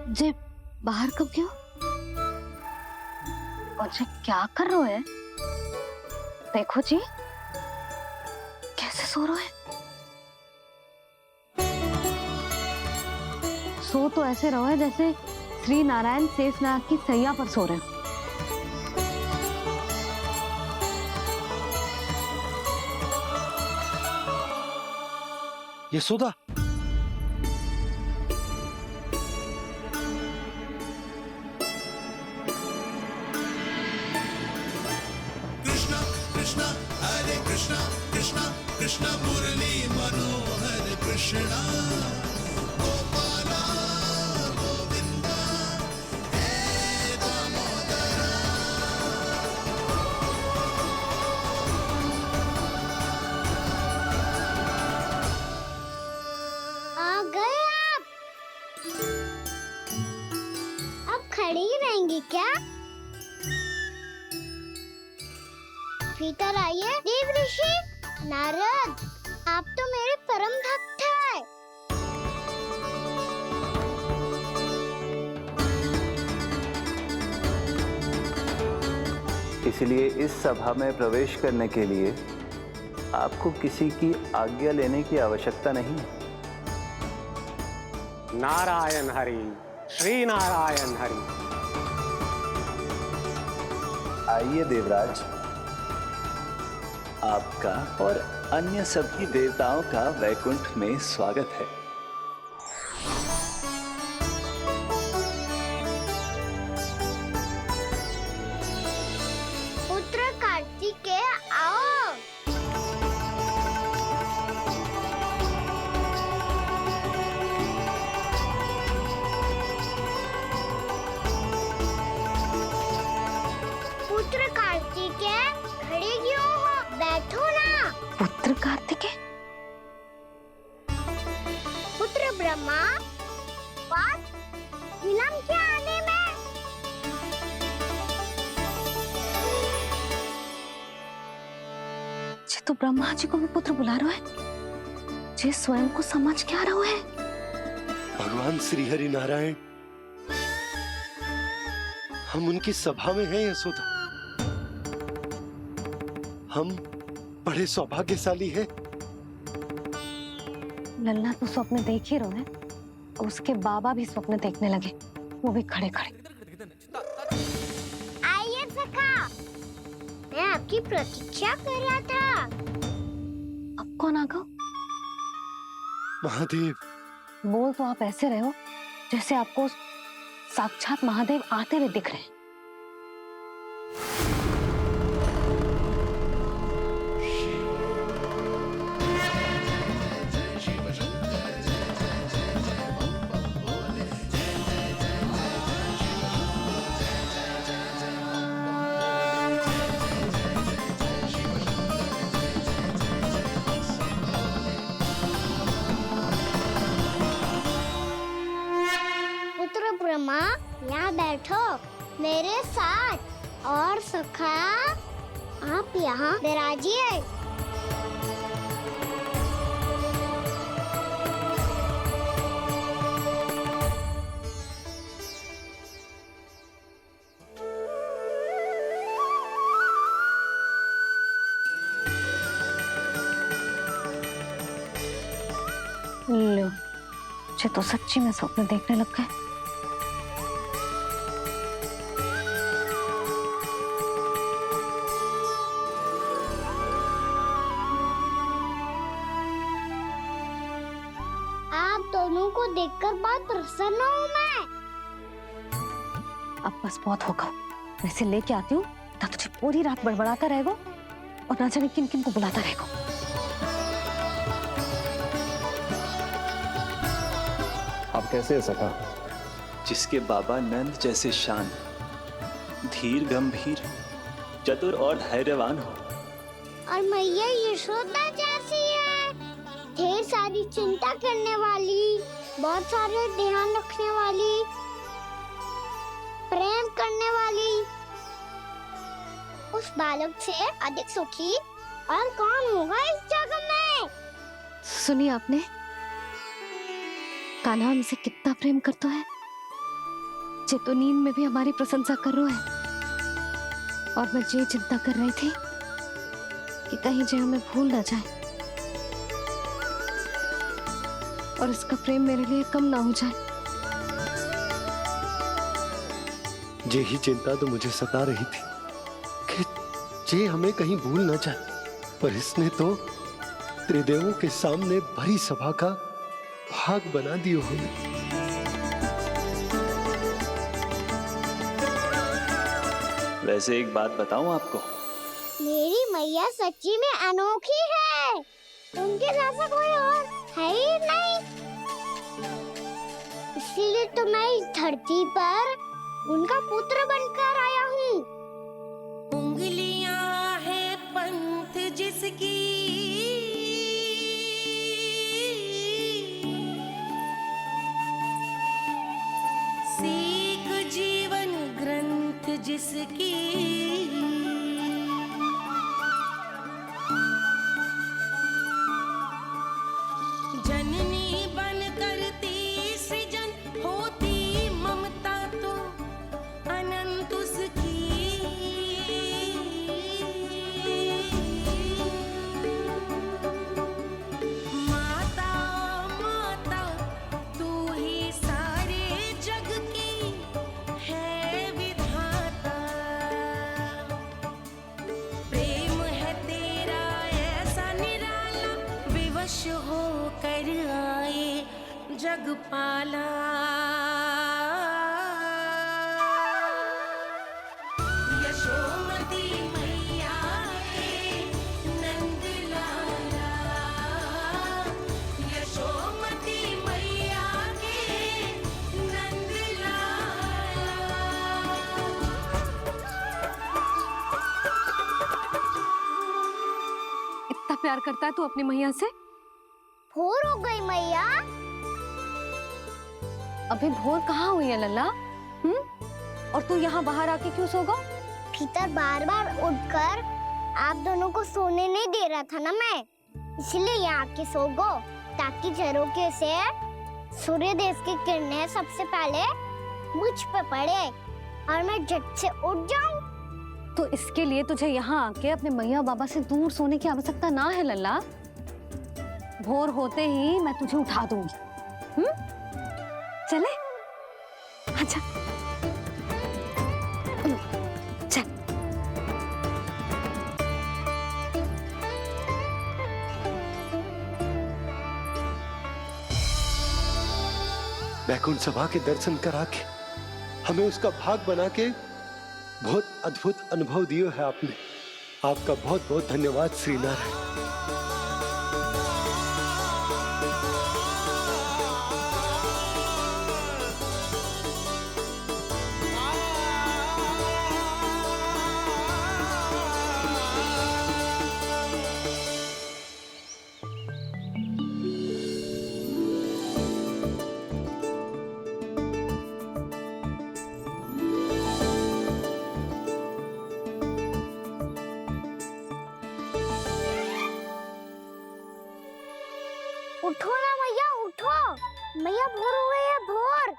जे बाहर कब क्यों? और जे क्या कर रहे है? देखो जी कैसे सो रहे हैं। सो तो ऐसे रहो है जैसे श्री नारायण शेषनाग की सैया पर सो रहे हो। यशोदा, कृष्णा कृष्णा हरे कृष्णा कृष्णा कृष्णा मुरली मनोहर कृष्णा गोपाला गोविंदा हे दामोदरा। आ गए आप। अब खड़ी ही रहेंगी क्या? भीतर आइए देव ऋषि। नारद, आप तो मेरे परम भक्त हैं। इसलिए इस सभा में प्रवेश करने के लिए आपको किसी की आज्ञा लेने की आवश्यकता नहीं है। नारायण हरि, श्री नारायण हरि। आइए देवराज, आपका और अन्य सभी देवताओं का वैकुंठ में स्वागत है। पुत्र कार्तिकेय आओ। पुत्र कार्तिकेय खड़े क्यों हो? बैठो ना। पुत्र कार्तिकेय? पुत्र ब्रह्मा, बात विलंब क्या आने में? जे तो ब्रह्मा जी को भी पुत्र बुला रहे है, जे स्वयं को समझ क्या रहे है। भगवान श्री हरि नारायण, हम उनकी सभा में हैं यशोदा। हम बड़े सौभाग्यशाली हैं। लल्ला तो स्वप्न देख ही रहे हैं, उसके बाबा भी स्वप्न देखने लगे, वो भी खड़े खड़े। आइए सखा, मैं आपकी प्रतीक्षा कर रहा था। अब कौन आ गया? महादेव। बोल तो आप ऐसे रहे हो जैसे आपको साक्षात महादेव आते हुए दिख रहे हैं। पुत्र ब्रह्मा, यहाँ बैठो मेरे साथ। और सखा, आप यहाँ विराजिए। लो, मुझे तो सच्ची में स्वप्न देखने लग गए। आप दोनों को देखकर बहुत प्रसन्न हूँ मैं। अब बस बहुत होगा, वैसे लेके आती हूँ ना, तुझे पूरी रात बड़बड़ाता रहेगा और ना जाने किन किन को बुलाता रहेगा। आप कैसे है सखा? जिसके बाबा नंद जैसे शान, धीर गंभीर, चतुर और धैर्यवान हो, और मैया यशोदा जैसी है, ढेर सारी चिंता करने वाली, बहुत सारे ध्यान रखने वाली, प्रेम करने वाली। उस बालक से अधिक सुखी और कौन होगा इस जगत में? सुनिए आपने, कान्हा हमसे कितना प्रेम करता है जे तो नींद में भी हमारी प्रशंसा कर रहा है, और मैं ये चिंता कर रही थी कि कहीं जे हमें भूल ना जाए और इसका प्रेम मेरे लिए कम ना हो जाए। यही चिंता तो मुझे सता रही थी कि जे हमें कहीं भूल ना जाए, पर इसने तो त्रिदेवों के सामने भरी सभा का भाग बना दियो हमें। वैसे एक बात बताऊं आपको, मेरी मैया सच्ची में अनोखी है। उनके जैसा कोई और है ही नहीं। इसलिए तो मैं इस धरती पर उनका पुत्र बनकर आया हूँ। उंगलियां है पंथ जिसकी, सीख जीवन ग्रंथ जिसकी, जननी बन करती सृजन होती ममता तो अनंत उसकी। माता माता तू ही सारे जग की है विधाता। प्रेम है तेरा ऐसा निराला, विवश हो कर आए जग पाला। यशोमती मैया के नंद लाला, यशोमती मैया के नंद लाला। इतना प्यार करता है तू अपनी मैया से? भोर हो गई मैया। अभी भोर कहाँ हुई है लल्ला? और तू यहाँ बाहर आके क्यों सो गो? भीतर बार बार उठकर आप दोनों को सोने नहीं दे रहा था ना मैं, इसलिए यहाँ आके सो गो, ताकि झरोखे से सूर्य देव की किरणें सबसे पहले मुझ पे पड़े और मैं झट से उठ जाऊं। तो इसके लिए तुझे यहाँ आके अपने मैया बाबा से दूर सोने की आवश्यकता ना है लल्ला। भोर होते ही मैं तुझे उठा दूंगी। चले? अच्छा चल। बैकुंठ सभा के दर्शन करा के हमें उसका भाग बना के बहुत अद्भुत अनुभव दियो है आपने। आपका बहुत बहुत धन्यवाद श्री नारायण। उठो ना मैया, उठो। मैया भोर हो गई है, भोर।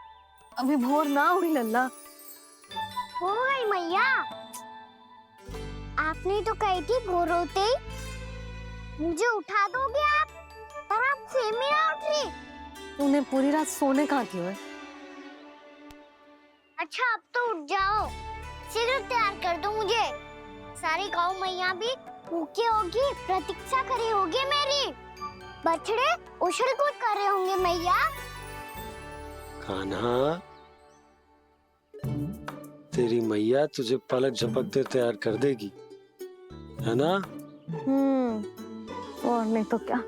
अभी भोर ना हुई लल्ला। हो गई मैया। आपने तो कही थी भोर होते ही मुझे उठा दोगे आप, पर आप सेम ही ना उठी। तूने पूरी रात सोने कहाँ की है? अच्छा अब तो उठ जाओ, शीघ्र तैयार कर दो मुझे। सारी गाँव मैया भी भूखी होगी, प्रतीक्षा करी होगी मेरी। बछड़े उछल कूद कर रहे होंगे मैया। कान्हा, तेरी मैया तुझे पलक झपकते तैयार कर देगी, है ना? और नहीं तो क्या।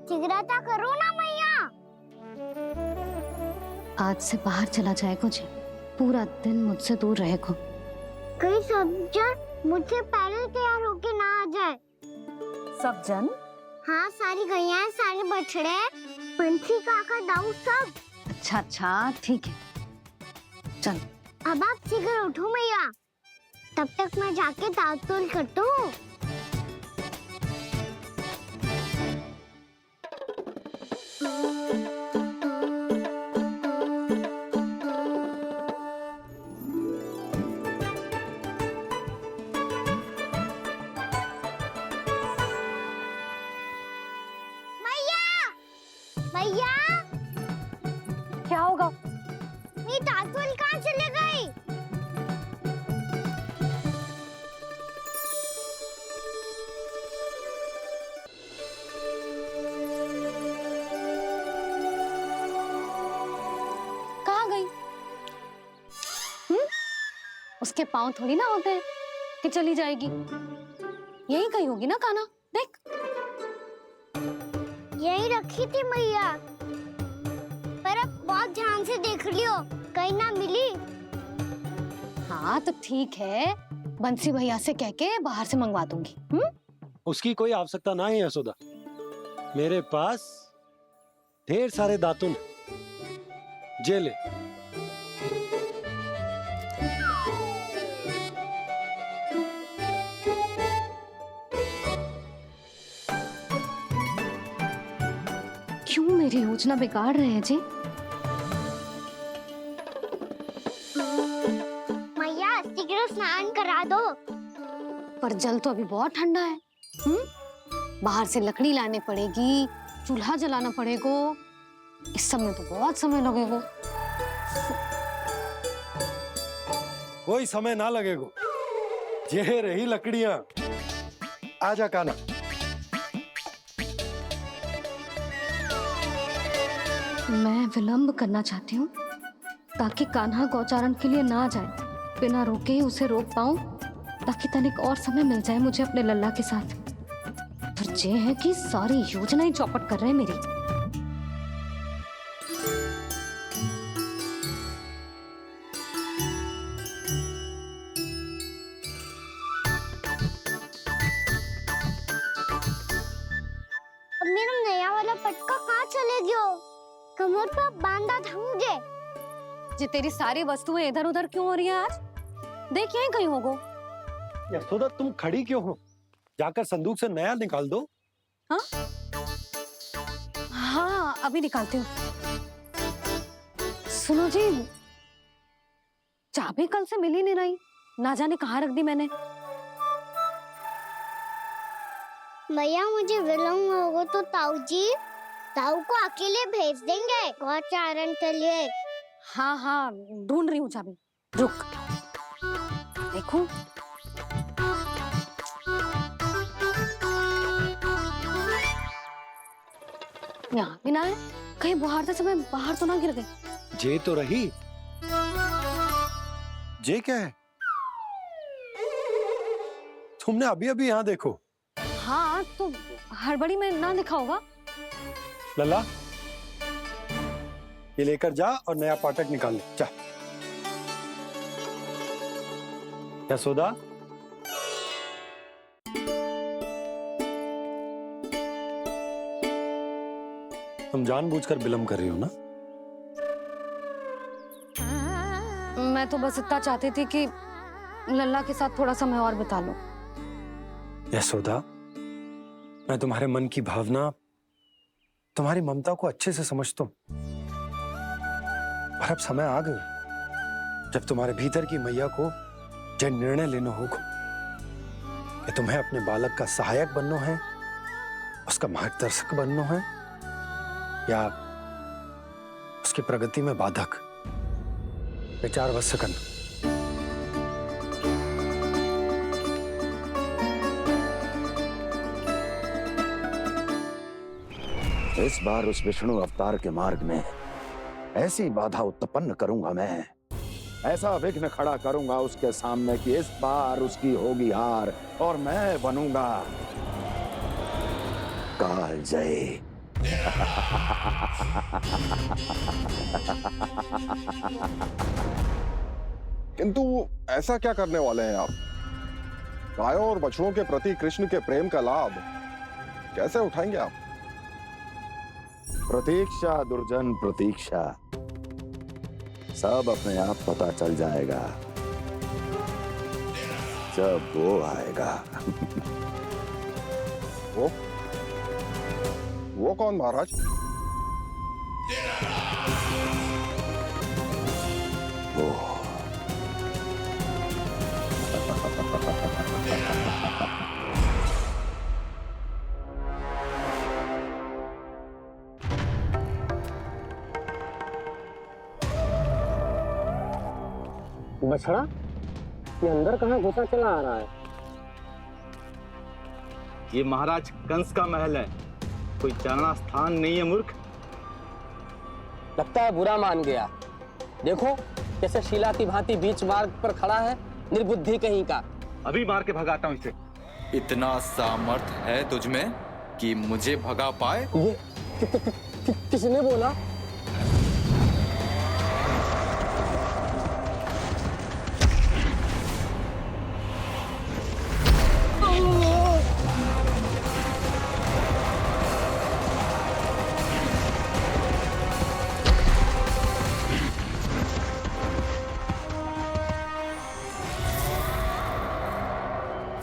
शीघ्रता करो ना मैया। आज से बाहर चला जाएगा जी, पूरा दिन मुझसे दूर रहेगा। कहीं सब जन मुझसे पहले तैयार होके ना आ जाए। सब जन? हाँ, सारी गैया, सारे बछड़े, पंछी, काका, दाऊ सब। अच्छा अच्छा ठीक है, चल। अब आप शीघ्र उठो मैया, तब तक मैं जाके ताल करता हूँ। भैया क्या होगा? मेरी तातुल कहाँ चले गई? कहाँ गई? उसके पाँव थोड़ी ना होते हैं कि चली जाएगी। यही कहीं होगी ना कान्हा, देख। यही रखी थी मैया, पर अब बहुत ध्यान से देख लियो, कहीं ना मिली। हाँ तो ठीक है, बंसी भैया से कह के बाहर से मंगवा दूंगी। उसकी कोई आवश्यकता ना है यशोदा। मेरे पास ढेर सारे दातुन हैं। जे ले। क्यों मेरी योजना बिगाड़ रहे हैं जी? मैया शीघ्र स्नान करा दो। पर जल तो अभी बहुत ठंडा है। बाहर से लकड़ी लानी पड़ेगी, चूल्हा जलाना पड़ेगा। इस सब में तो बहुत समय लगेगा। कोई समय ना लगेगा। ये रही लकड़ियां। आजा कान्हा। मैं विलंब करना चाहती हूँ ताकि कान्हा गौचारण के लिए ना जाए। बिना रोके ही उसे रोक पाऊं, ताकि तनिक और समय मिल जाए मुझे अपने लल्ला के साथ। पर ये है कि सारी योजना ही चौपट कर रहे हैं मेरी। अब मेरा नया वाला पटका कहाँ चले गयो? कमर पर बांधा था मुझे। ये तेरी सारी वस्तुएं इधर उधर क्यों हो रही हैं आज? देख यहीं कहीं होगो। यशोदा तुम खड़ी क्यों हो? जाकर संदूक से नया निकाल दो। हाँ हाँ अभी निकालती हूँ। सुनो जी, चाबी कल से मिल ही नहीं रही, ना जाने कहाँ रख दी मैंने। भैया मुझे विलम्ब होगा तो ताऊ को अकेले भेज देंगे गौचारण के लिए। हाँ हाँ ढूंढ रही हूँ चाबी, रुक। देखो यहाँ भी ना है, कहीं बुहारते समय बाहर तो ना गिर गई। जे तो रही। जे क्या है? तुमने अभी अभी यहाँ देखो। हाँ तो हड़बड़ी में ना लिखा होगा। लल्ला ये लेकर जा और नया पाठक निकाल ले जा। यशोदा तुम जानबूझकर विलंब कर रही हो ना? मैं तो बस इतना चाहती थी कि लल्ला के साथ थोड़ा समय और बिता लूं। यशोदा मैं तुम्हारे मन की भावना, तुम्हारी ममता को अच्छे से समझता हूं। पर अब समय आ गया जब तुम्हारे भीतर की मैया को यह निर्णय लेना होगा कि तुम्हें अपने बालक का सहायक बनना है, उसका मार्गदर्शक बनना है, या उसकी प्रगति में बाधक। विचार अवश्य करना। इस बार उस विष्णु अवतार के मार्ग में ऐसी बाधा उत्पन्न करूंगा मैं, ऐसा विघ्न खड़ा करूंगा उसके सामने कि इस बार उसकी होगी हार और मैं बनूंगा कालजयी। किंतु ऐसा क्या करने वाले हैं आप? गायों और बछड़ों के प्रति कृष्ण के प्रेम का लाभ कैसे उठाएंगे आप? प्रतीक्षा दुर्जन प्रतीक्षा, सब अपने आप पता चल जाएगा जब वो आएगा। वो कौन महाराज? वो बछड़ा, ये अंदर कहाँ घुसा चला आ रहा है? ये महाराज कंस का महल है, कोई चारणा स्थान नहीं है मूर्ख। लगता है बुरा मान गया। देखो कैसे शीला की भांति बीच मार्ग पर खड़ा है, निर्बुद्धि कहीं का। अभी मार के भगाता हूँ इसे। इतना सामर्थ है तुझमें कि मुझे भगा पाए? ये किसने बोला?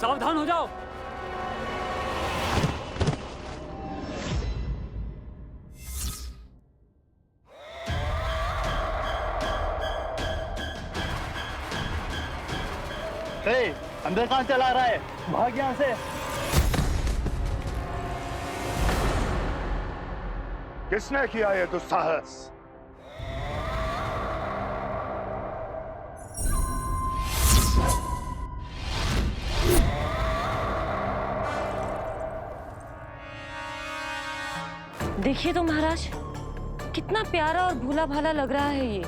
सावधान हो जाओ। अंदर कहाँ चला रहा है? भाग यहाँ से। किसने किया ये दुस्साहस? देखिए तो महाराज, कितना प्यारा और भोला भाला लग रहा है ये।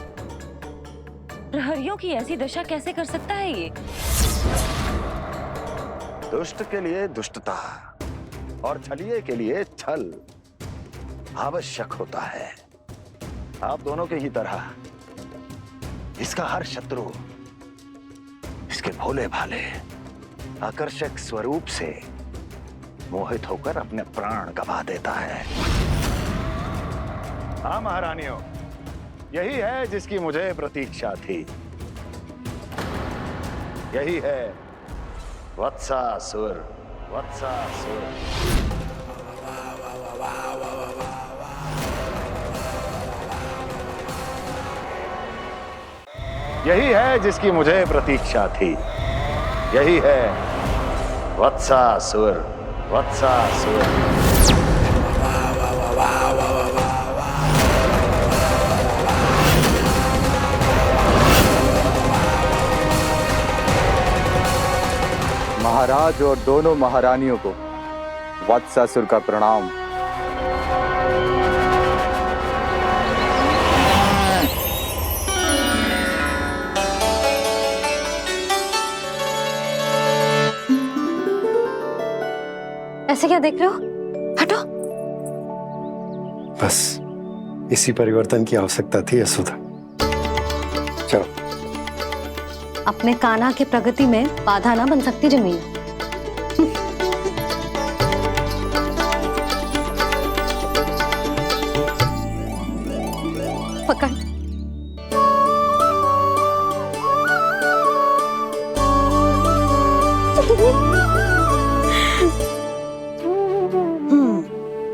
प्रहरियों की ऐसी दशा कैसे कर सकता है ये? दुष्ट के लिए दुष्टता और छलिए के लिए छल आवश्यक होता है। आप दोनों के ही तरह इसका हर शत्रु इसके भोले भाले आकर्षक स्वरूप से मोहित होकर अपने प्राण गंवा देता है। हाँ महारानियों, यही है जिसकी मुझे प्रतीक्षा थी। यही है वत्सासुर। वत्सासुर यही है जिसकी मुझे प्रतीक्षा थी। यही है वत्सासुर। वत्सासुर महाराज और दोनों महारानियों को वत्सासुर का प्रणाम। ऐसे क्या देख रहे हो? हटो। बस इसी परिवर्तन की आवश्यकता थी यशोदा। चलो। अपने कान्हा की प्रगति में बाधा ना बन सकती जमीन। पकड़।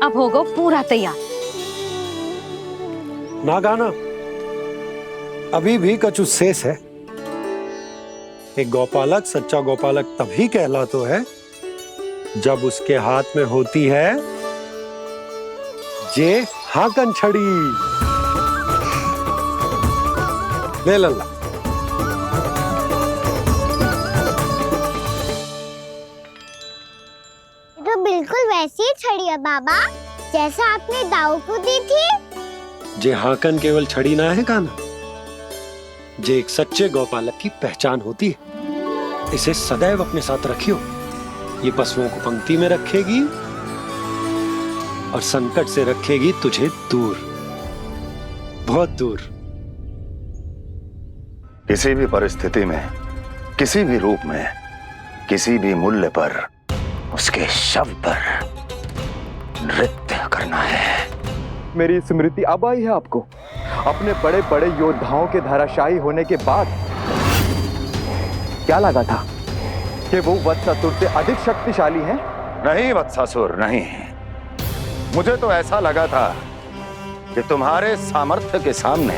अब होगा पूरा तैयार। ना गाना, अभी भी कछु शेष है। एक गौपालक सच्चा गौपालक तभी कहलाता है जब उसके हाथ में होती है जे हाकन छड़ी। ले लल्ला। तो बिल्कुल वैसी ही छड़ी है बाबा, जैसा आपने दाऊ को दी थी। जे हाकन केवल छड़ी ना है कान्हा, जे एक सच्चे गौपालक की पहचान होती है। इसे सदैव अपने साथ रखियो। ये पशुओं को पंक्ति में रखेगी और संकट से रखेगी तुझे दूर, बहुत दूर। किसी भी परिस्थिति में, किसी भी रूप में, किसी भी मूल्य पर उसके शव पर नृत्य करना है। मेरी स्मृति अब आई है आपको? अपने बड़े बड़े योद्धाओं के धराशायी होने के बाद क्या लगा था कि वो वत्सासुर से अधिक शक्तिशाली हैं? नहीं वत्सासुर, नहीं। मुझे तो ऐसा लगा था कि तुम्हारे सामर्थ्य के सामने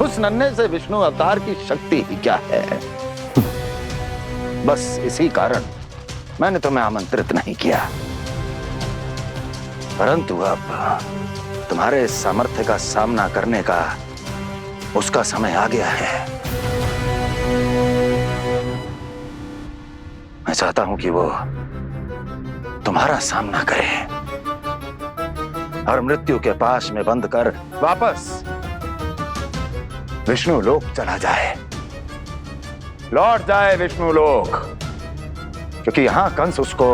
उस नन्हे से विष्णु अवतार की शक्ति ही क्या है। बस इसी कारण मैंने तुम्हें आमंत्रित नहीं किया। परंतु अब तुम्हारे सामर्थ्य का सामना करने का उसका समय आ गया है। मैं चाहता हूं कि वो तुम्हारा सामना करे और मृत्यु के पास में बंद कर वापस विष्णु लोक चला जाए, लौट जाए विष्णु लोक, क्योंकि यहां कंस उसको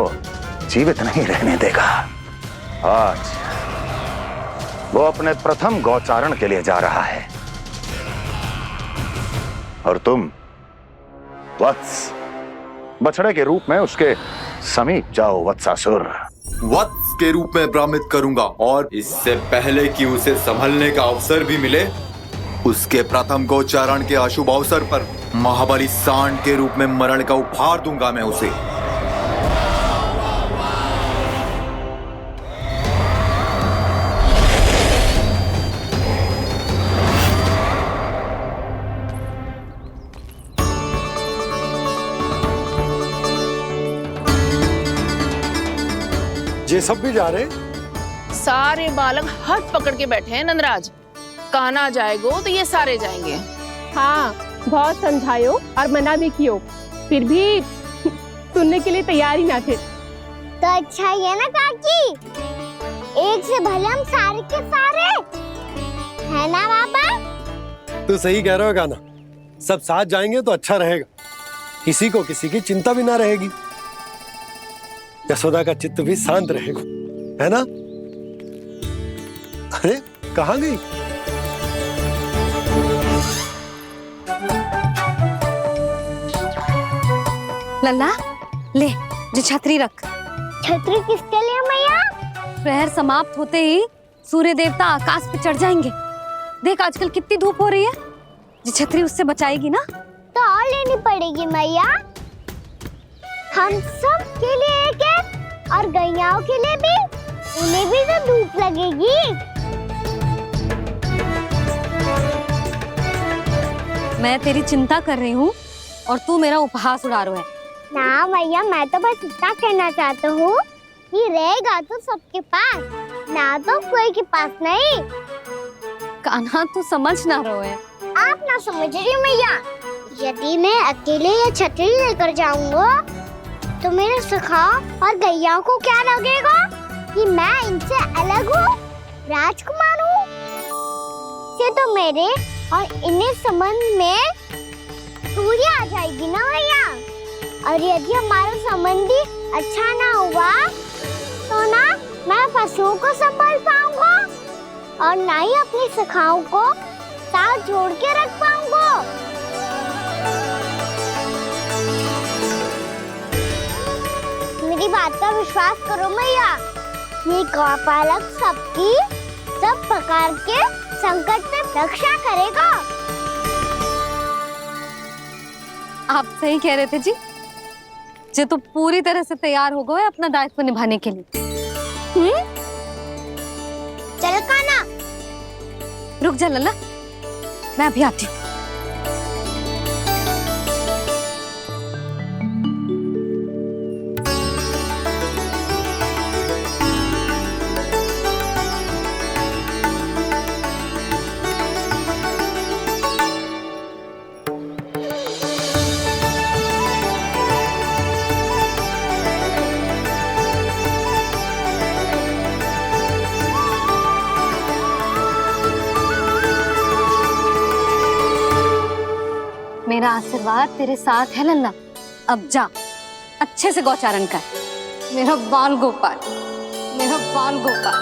जीवित नहीं रहने देगा। आज वो अपने प्रथम गौचारण के लिए जा रहा है और तुम वत्स बछड़े के रूप में उसके समीप जाओ वत्सासुर। वत्स के रूप में भ्रमित करूंगा और इससे पहले कि उसे संभलने का अवसर भी मिले, उसके प्रथम गोचारण के अशुभ अवसर पर महाबली सांड के रूप में मरण का उपहार दूंगा मैं उसे। ये सब भी जा रहे? सारे बालक हाथ पकड़ के बैठे हैं नंदराज। कान्हा जाएगो तो ये सारे जाएंगे। हाँ, बहुत समझायो और मना भी कियो, फिर भी सुनने के लिए तैयार ही ना थे। तो अच्छा ही है ना काकी, एक से भले हम सारे के सारे, है ना बाबा? तू सही कह रहा हो गाना, सब साथ जाएंगे तो अच्छा रहेगा, किसी को किसी की चिंता भी ना रहेगी, यशोदा का चित्त भी शांत रहेगा, है ना? अरे कहाँ गई? लल्ला ले, जो छतरी रख। छतरी किसके लिए मैया? प्रहर समाप्त होते ही सूर्य देवता आकाश पे चढ़ जाएंगे। देख आजकल कितनी धूप हो रही है, जो छतरी उससे बचाएगी ना। तो और लेनी पड़ेगी मैया, हम सब के लिए एक एक और गैयाओं के लिए भी, उन्हें भी तो धूप लगेगी। मैं तेरी चिंता कर रही हूँ और तू मेरा उपहास उड़ा रहा है। ना भैया, मैं तो बस इतना कहना चाहता हूँ कि रहेगा तो सबके पास, ना तो कोई के पास नहीं। कान्हा तू समझ ना रहो है। आप ना समझ रही मैया, यदि मैं अकेले ये छतरी लेकर जाऊंगा तो मेरे सखा और गैया को क्या लगेगा कि मैं इनसे अलग हूँ, राजकुमार हूँ। ये तो मेरे और इन्हें संबंध में दूरी आ जाएगी ना भैया। और यदि हमारा संबंधी अच्छा ना हुआ तो ना मैं पशुओं को संभाल पाऊंगा और ना ही अपनी सखाओं को साथ जोड़ के रख पाऊंगा। मेरी बात का विश्वास करो मैया, ये गौपालक सबकी सब प्रकार के संकट से रक्षा करेगा। आप सही कह रहे थे जी, जो तो पूरी तरह से तैयार हो गए अपना दायित्व निभाने के लिए। चल कान्हा। रुक जा लल्ला, मैं अभी आती हूँ। मेरा आशीर्वाद तेरे साथ है लल्ला। अब जा, अच्छे से गौचारण कर। मेरा बाल गोपाल, मेरा बाल गोपाल।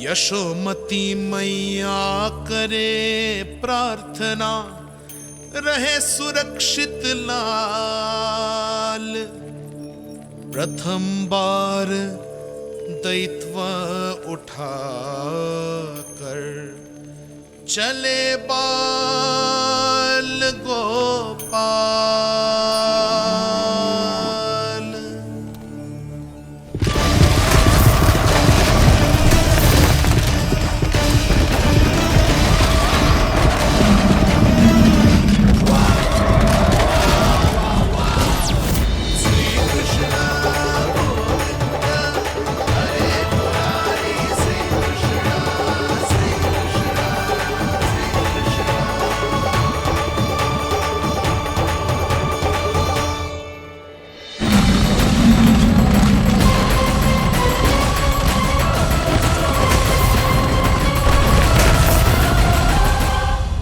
यशोमती मैया करे प्रार्थना, रहे सुरक्षित लाल। प्रथम बार दैत्व उठा कर चले बाल गोपाल।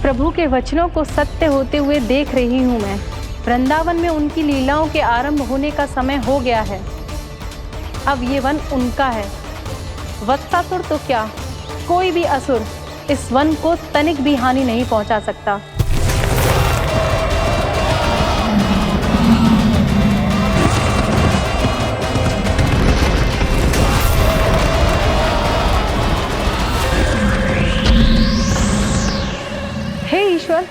प्रभु के वचनों को सत्य होते हुए देख रही हूँ मैं। वृंदावन में उनकी लीलाओं के आरंभ होने का समय हो गया है। अब ये वन उनका है। वत्सासुर तो क्या, कोई भी असुर इस वन को तनिक भी हानि नहीं पहुंचा सकता। हे ईश्वर,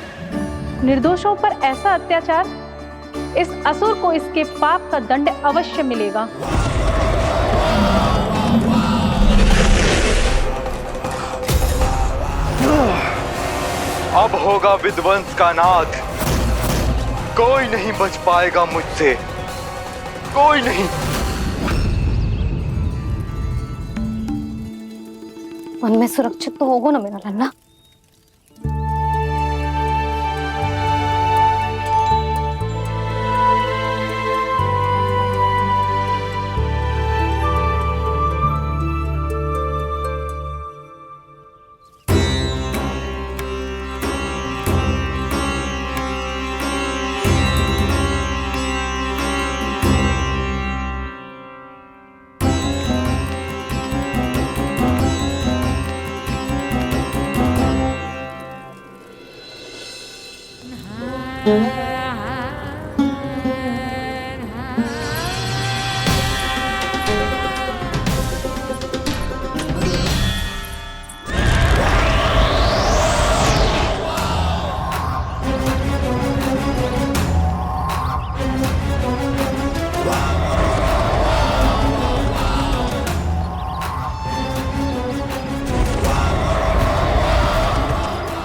निर्दोषों पर ऐसा अत्याचार, इस असुर को इसके पाप का दंड अवश्य मिलेगा। अब होगा विध्वंस का नाद। कोई नहीं बच पाएगा मुझसे, कोई नहीं। वन में सुरक्षित तो होगो ना मेरा लल्ला?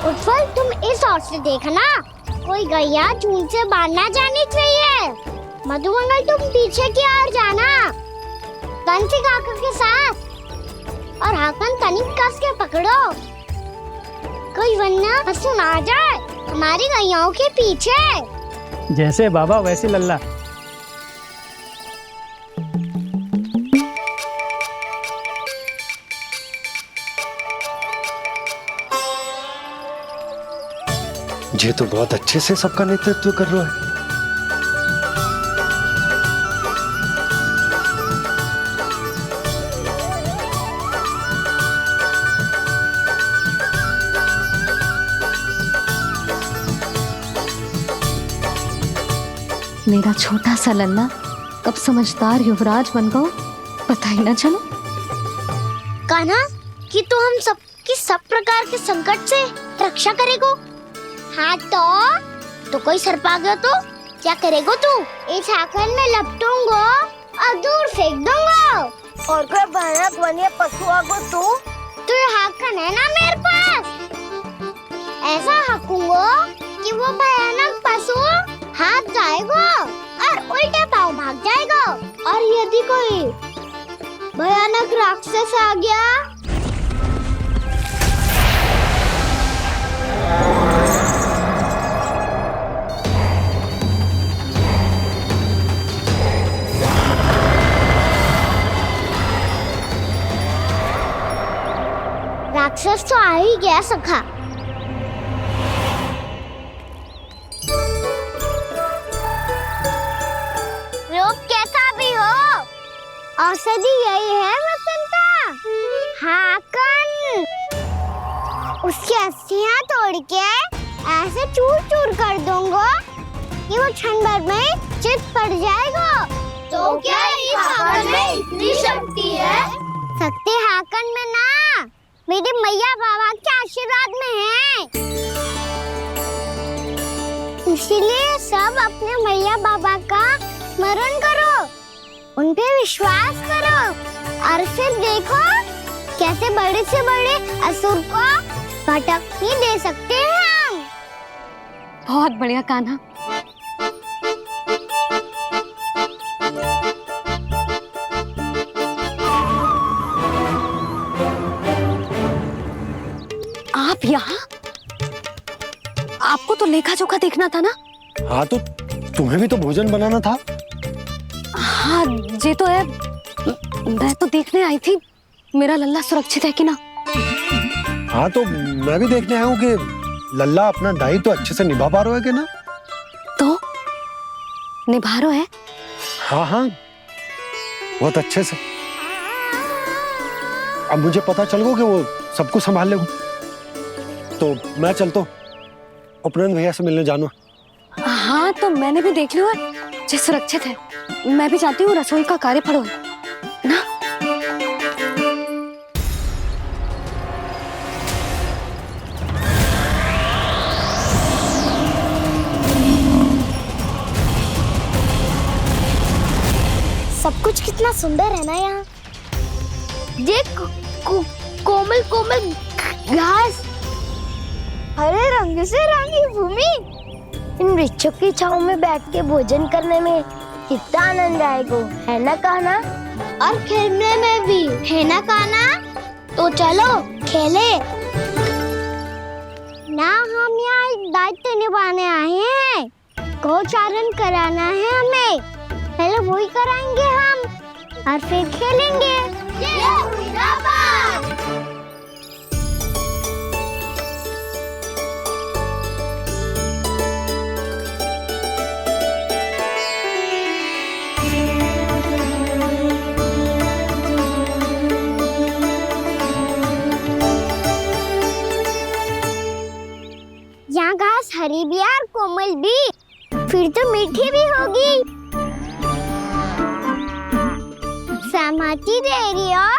उत्पल, तुम इस ओर से देखना, कोई गैया चून से बाहर ना जानी चाहिए। मधुमंगल, तुम पीछे की ओर जाना, कंसी काका के साथ, और हाकन तनिक कस के पकड़ो, कोई वरना पशु ना जाए हमारी गैयाओं के पीछे। जैसे बाबा वैसे लल्ला। ये तो बहुत अच्छे से सबका नेतृत्व कर रहा है। मेरा छोटा सा लल्ला कब समझदार युवराज बन गो, पता ही ना चलो। कान्हा, कि तू हम सबकी सब प्रकार के संकट से रक्षा करेगो। हाँ तो कोई सर्प आ गया तो क्या करेगो तू? इस हाकन में लपटूंगा और दूर फेंक दूंगा। और कोई भयानक वन्य पशु आगो तो ये हाकन है ना मेरे पास, ऐसा हाकूंगा कि वो भयानक पशु हाथ जाएगा और उल्टे पांव भाग जाएगा। और यदि कोई भयानक राक्षस आ गया राक्षस तो आ ही गया सखा। रोग कैसा भी हो, औषधि यही है वसंता। हाकन उसकी अस्थियां तोड़ के ऐसे चूर चूर कर दूंगा कि वो क्षण भर में चित पड़ जाएगा। तो क्या इस हाकन में इतनी शक्ति है? शक्ति हाकन में ना, मेरी मैया बाबा के आशीर्वाद में है। इसीलिए सब अपने मैया बाबा का स्मरण करो, उन पे विश्वास करो और फिर देखो कैसे बड़े से बड़े असुर को भटक ही दे सकते हैं हम। बहुत बढ़िया कान्हा। आप यहाँ? आपको तो लेखा जोखा देखना था ना? हाँ तो तुम्हें भी तो भोजन बनाना था। हाँ ये तो है, मैं तो देखने आई थी मेरा लल्ला सुरक्षित है कि ना। हाँ तो मैं भी देखने आया हूँ कि लल्ला अपना दायित्व तो अच्छे से निभा पा रहे हो कि ना? तो निभा रहे है? हाँ हाँ, बहुत अच्छे से। अब मुझे पता चल गो कि वो सब कुछ संभाल लेगो, तो मैं चलता हूँ, उपनंद भैया से मिलने जाना। हाँ तो मैंने भी देख लिया है, जे सुरक्षित है। मैं भी चाहती हूँ रसोई का कार्य पड़ो ना। सब कुछ कितना सुंदर है ना यहाँ। देख कोमल कोमल घास, हरे रंग से रंगी भूमि। इन वृक्षों की छांव में बैठ के भोजन करने में कितना आनंद आएगा, है ना कहना? और खेलने में भी, है ना कहना? तो चलो खेले ना। हम यहाँ एक दायित्व निभाने आए हैं, गोचारण कराना है हमें। पहले वही कराएंगे हम और फिर खेलेंगे। यहाँ घास हरी भी और कोमल भी, फिर तो मीठी भी होगी। सहमति दे रही हो?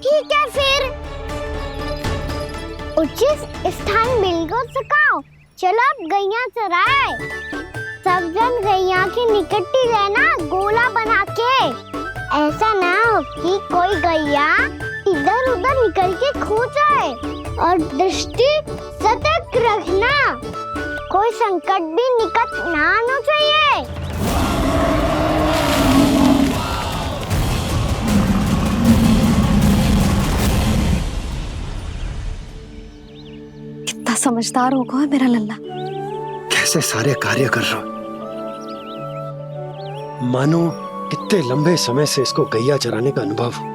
ठीक है फिर उचित स्थान मिल को सकाओ। चलो अब गैया चराए। सब जन गैया के निकट ही रहना, गोला बना के। ऐसा ना हो कि कोई गैया इधर उधर निकल के खो जाए। और दृष्टि सतर्क रखना, कोई संकट भी निकट ना आना चाहिए। कितना समझदार होगा है मेरा लल्ला। कैसे सारे कार्य कर रहा, मानो कितने लंबे समय से इसको गैया चराने का अनुभव हो।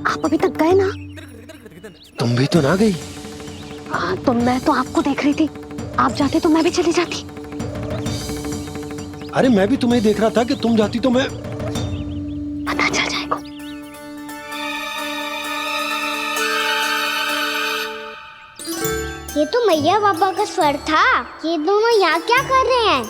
आप अभी तक गए ना? तुम भी तो ना गई। हाँ तो मैं तो आपको देख रही थी, आप जाते तो मैं भी चली जाती। अरे मैं भी तुम्हें देख रहा था कि तुम जाती तो मैं। पता चल जाएगा। ये तो मैया बाबा का स्वर था। ये दोनों यहाँ क्या कर रहे हैं?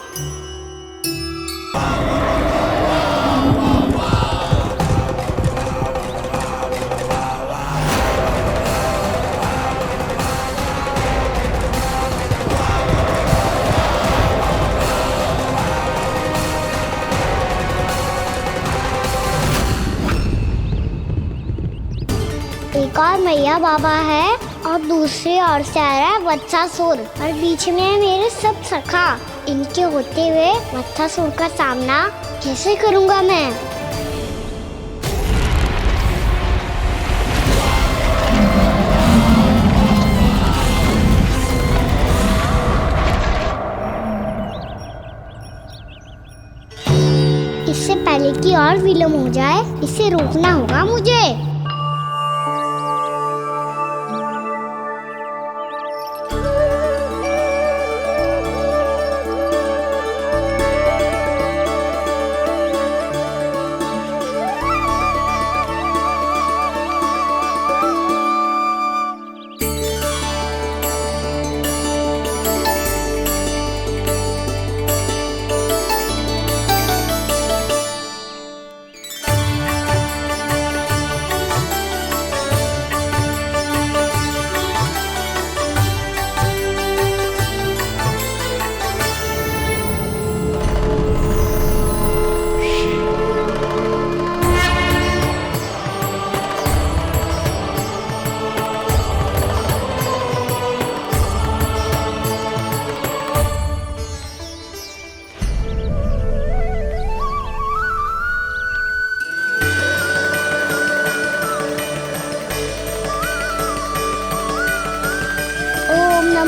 एक और मैया बाबा है और दूसरी ओर से आ रहा है वत्सासुर, और बीच में है मेरे सब सखा। इनके होते हुए वत्सासुर का सामना कैसे करूंगा मैं? इससे पहले कि और विलम्ब हो जाए, इसे रोकना होगा मुझे।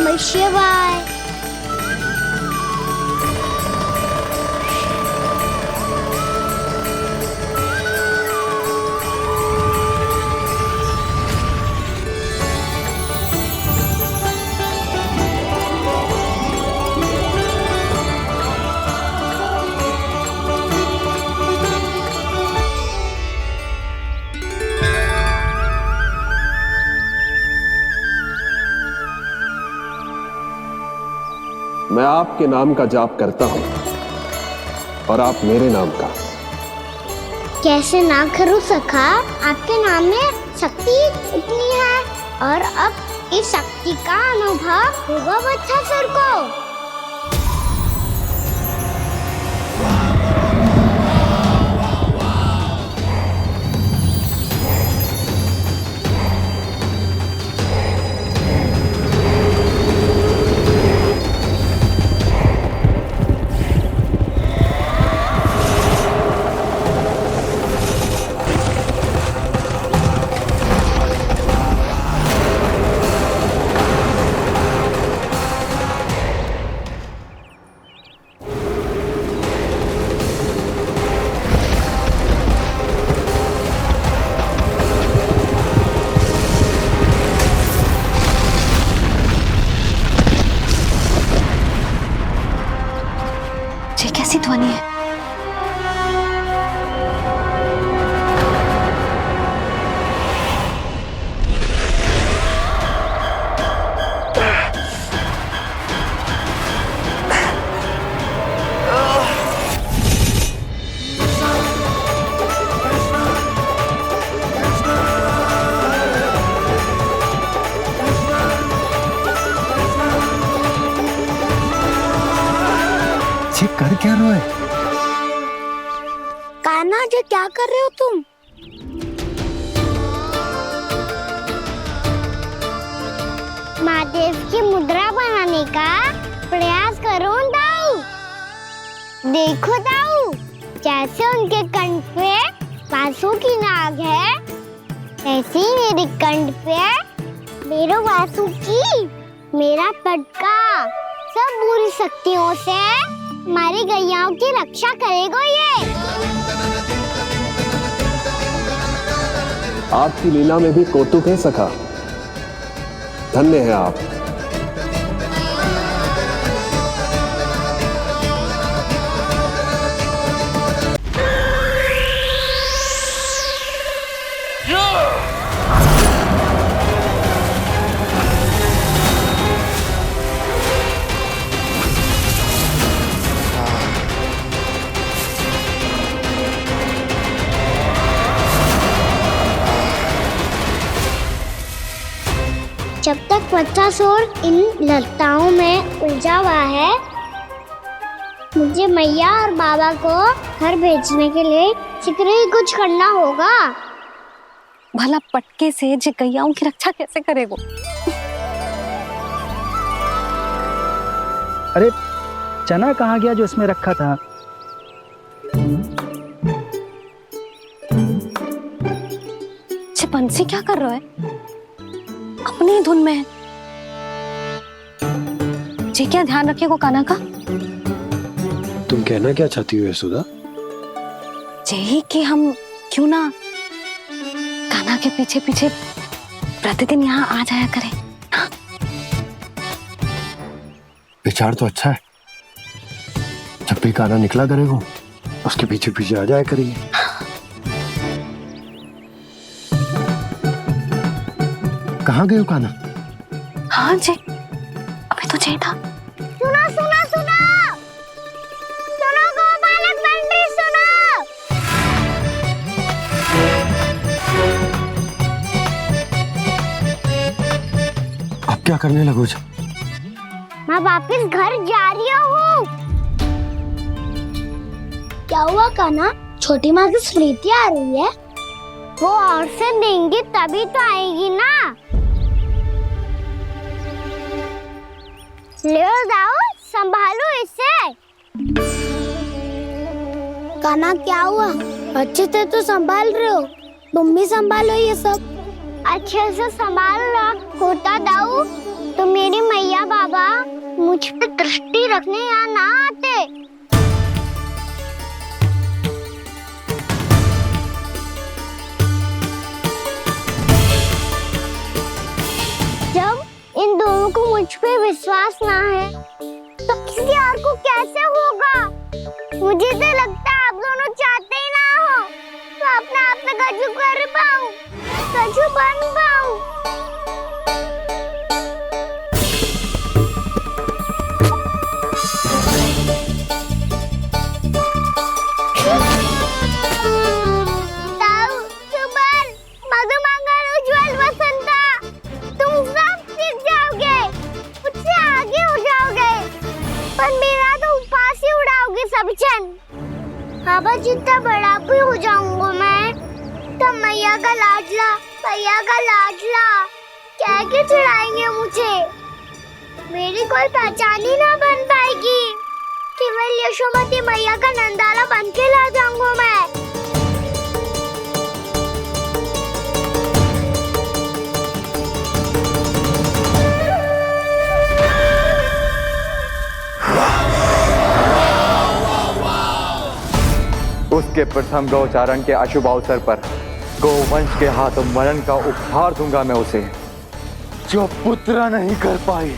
नमः शिवाय। मैं आपके नाम का जाप करता हूं और आप मेरे नाम का। कैसे ना करूं सखा, आपके नाम में शक्ति इतनी है और अब इस शक्ति का अनुभव होगा वत्सासुर को। ये कैसी ध्वनि है? ये कर क्या रहे हो? कान्हा जी क्या कर रहे हो तुम? महादेव की मुद्रा बनाने का प्रयास करो दाऊ। देखो दाऊ, जैसे उनके कंठ पे बांसुरी की नाग है, ऐसे ही मेरे कंठ पे मेरो वासुकी, मेरा पटका, सब बुरी शक्तियों से हमारी गैयाओं की रक्षा करेगा ये। आपकी लीला में भी कौतुक है सखा, धन्य है आप। जब तक वत्सासुर इन लताओं में उलझा हुआ है, मुझे मैया और बाबा को घर भेजने के लिए शीघ्र ही कुछ करना होगा। भला पटके से जे गैयाओं की रक्षा कैसे करेगो? अरे चना कहाँ गया जो इसमें रखा था? बंसी क्या कर रहा है? अपनी धुन में है। जी क्या ध्यान रखिएगा कान्हा का। तुम कहना क्या चाहती हो यशोदा? यही कि हम क्यों ना कान्हा के पीछे पीछे प्रतिदिन यहाँ आ जाया करें। हाँ? विचार तो अच्छा है। जब भी कान्हा निकला करेगा, उसके पीछे पीछे आ जाया करेंगे। कहाँ गए हो कान्हा? हाँ जी, अभी तो चाहिए था। सुनो सुनो सुनो, सुनो गोपालक बंटी सुनो। अब क्या करने लगो? मैं वापस घर जा रही हूँ। क्या हुआ कान्हा? छोटी माँ की स्मृति आ रही है। वो और से देंगी तभी तो आएगी ना। ले जाओ, संभालो इसे। कान्हा क्या हुआ? अच्छे से तो संभाल रहे हो, तुम भी संभालो ये सब। अच्छे से संभालना होता दाऊ, तो मेरी मैया बाबा मुझ पे दृष्टि रखने यहाँ ना आते। जब इन दोनों को मुझ पे विश्वास ना है तो किसी और को कैसे होगा? मुझे तो लगता है आप दोनों चाहते ही ना हो तो अपने आप से गजू कर पाऊं, गजू बन पाऊं। बाबा जितना बड़ा भी हो जाऊंगा मैं तो मैया का लाडला, भैया का लाडला क्या के चढ़ाएंगे मुझे। मेरी कोई पहचान ही ना बन पाएगी। केवल यशोमती मैया का नंदाला बन के ला जाऊंगा मैं। उसके प्रथम गौचारण के अशुभ अवसर पर गोवंश के हाथों मरण का उपहार दूंगा मैं उसे। जो पुत्र नहीं कर पाई,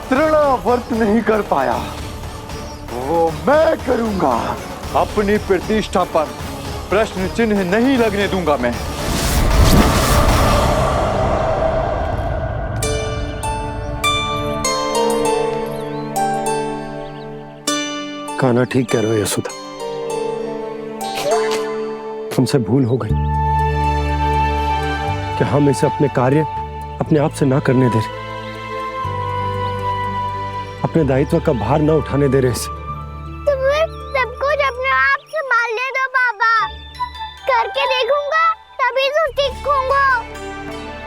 तृणावर्त नहीं कर पाया, वो मैं करूंगा। अपनी प्रतिष्ठा पर प्रश्न चिन्ह नहीं लगने दूंगा मैं। कान्हा ठीक कह रहे हो यशोदा, हमसे भूल हो गई कि हम इसे अपने कार्य अपने आप से ना करने दे रहे, अपने दायित्व का भार ना उठाने दे रहे इसे। तो फिर सब कुछ अपने आप से संभालने दो बाबा, करके देखूंगा तभी तो सीखूंगा।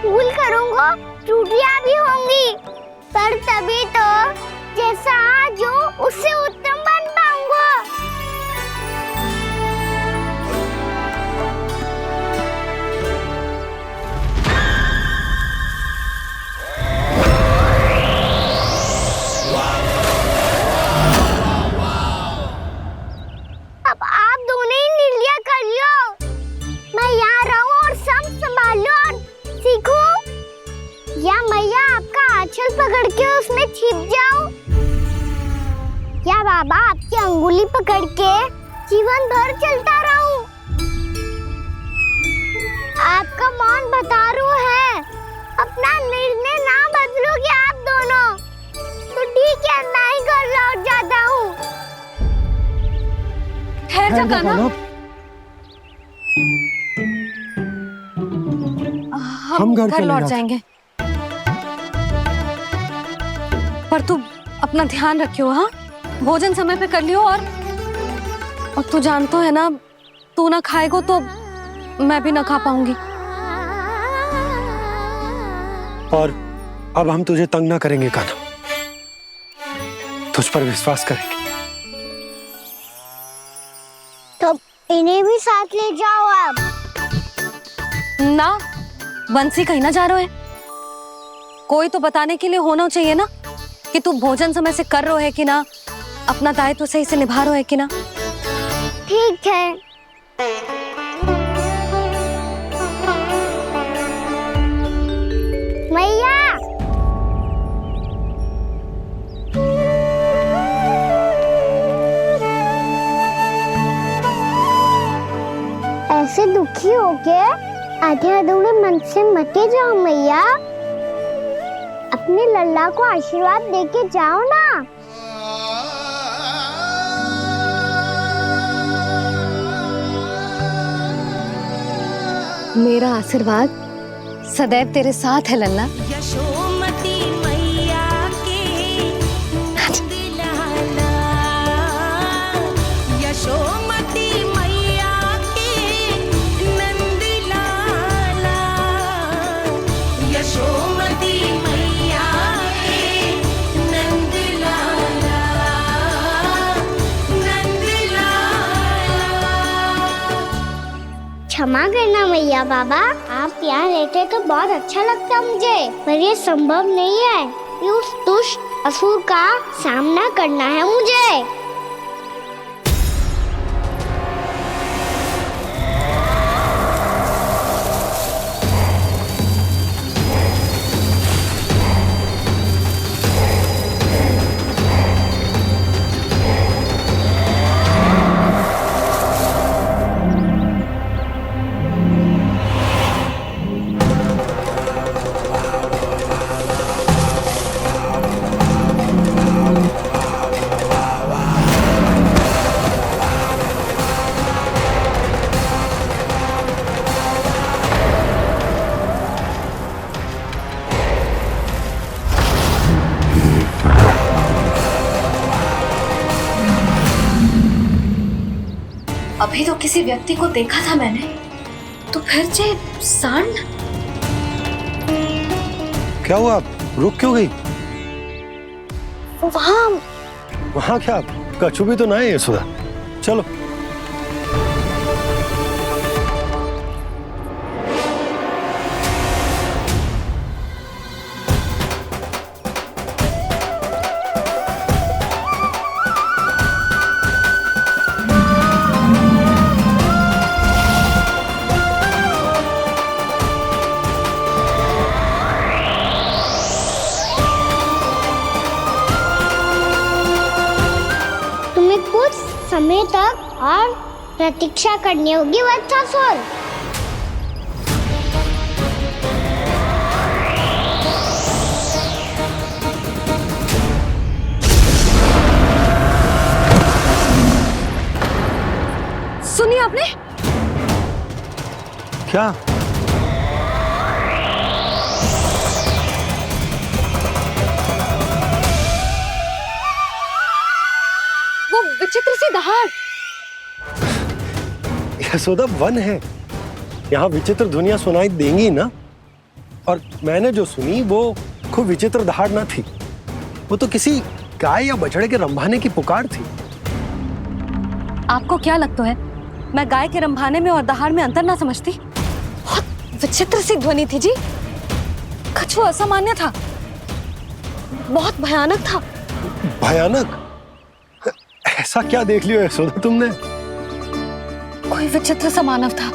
भूल करूंगा, त्रुटियां भी होंगी, पर तभी तो जैसा आज हूँ उससे उत्तम बन पाऊंगा। अब आप दोनों ही निर्णय कर लो, मैं यहाँ रहूं और सब संभालूं और सीखूं, या मैया आपका आंचल पकड़ के उसमें छिप जाऊं, या बाबा आपकी अंगुली पकड़ के जीवन भर चलता रहूं। आपका मौन बतारू है, अपना निर्णय ना बदलोगे आप दोनों तो ठीक है, मैं ही घर लौट जाता हूँ। ठहर जा कान्हा, हम घर लौट जाएंगे, पर तू अपना ध्यान रखियो। हाँ, भोजन समय पे कर लियो। और तू जानतो है ना, तू ना खाएगो तो मैं भी ना खा पाऊंगी। और अब हम तुझे तंग ना करेंगे कान्हा, तुझ पर विश्वास करेंगे। तो इन्हें भी साथ ले जाओ अब। ना, बंसी कहीं ना जा रहे है, कोई तो बताने के लिए होना चाहिए ना कि तू भोजन समय से कर रहे है कि ना, अपना दायित्व सही से निभा रहे है कि ना। ठीक है। मैया, ऐसे दुखी हो के आधे अधूरे मन से मत जाओ मैया, अपने लल्ला को आशीर्वाद देके जाओ ना। मेरा आशीर्वाद सदैव तेरे साथ है लल्ला। यशोमती मैया के नंद लाला, यशोमती मैया के नंद लाला, यशोमती मैया के नंद लाला, नंद लाला। क्षमा करना मैया बाबा, आप यहाँ रहते तो बहुत अच्छा लगता मुझे, पर ये संभव नहीं है। कि उस दुष्ट असुर का सामना करना है मुझे। अभी तो किसी व्यक्ति को देखा था मैंने, तो फिर जे सांड। क्या हुआ, आप रुक क्यों गई? वहाँ क्या कछु भी तो ना है यशोदा, चलो। कुछ समय तक और प्रतीक्षा करनी होगी वत्सासुर। सुनिए आपने क्या? वो विचित्र सी दहाड़। यशोदा, वन है, यहाँ विचित्र ध्वनियां सुनाई देंगी ना। और मैंने जो सुनी वो खूब विचित्र दहाड़ ना थी, वो तो किसी गाय या बछड़े के रंभाने की पुकार थी। आपको क्या लगता है मैं गाय के रंभाने में और दहाड़ में अंतर ना समझती? बहुत विचित्र सी ध्वनि थी जी, कछु असामान्य था, बहुत भयानक था। भयानक? ऐसा क्या देख लियो यशोदा तुमने? कोई विचित्र सा मानव था।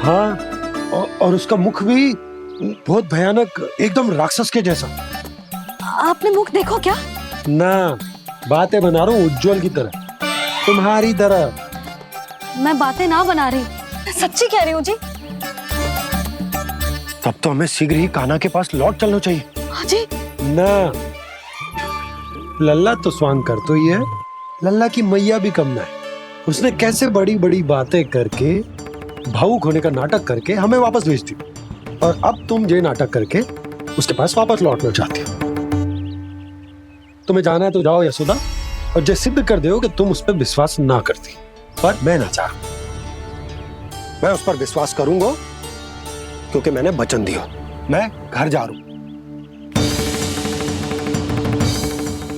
हाँ, और उसका मुख भी बहुत भयानक, एकदम राक्षस के जैसा। आपने मुख देखो क्या? ना, बातें बना रहा हूँ उज्जवल की तरह, तुम्हारी तरह। मैं बातें ना बना रही, मैं सच्ची कह रही हूँ जी। तब तो हमें शीघ्र ही कान्हा के पास लौट चलना चाहिए। हाँ जी। ना, लल्ला तो स्वांग कर तो ही है, लल्ला की मैया भी कम ना है। उसने कैसे बड़ी बड़ी बातें करके, भावुक होने का नाटक करके हमें वापस भेज दी, और अब तुम ये नाटक करके उसके पास वापस लौटना चाहती हो। तुम्हें जाना है तो जाओ यशोदा, और जो सिद्ध कर दो कि तुम उस पर विश्वास ना करती। पर मैं ना चाह, मैं उस पर विश्वास करूंगा क्योंकि मैंने वचन दिया। मैं घर जा रहा हूं।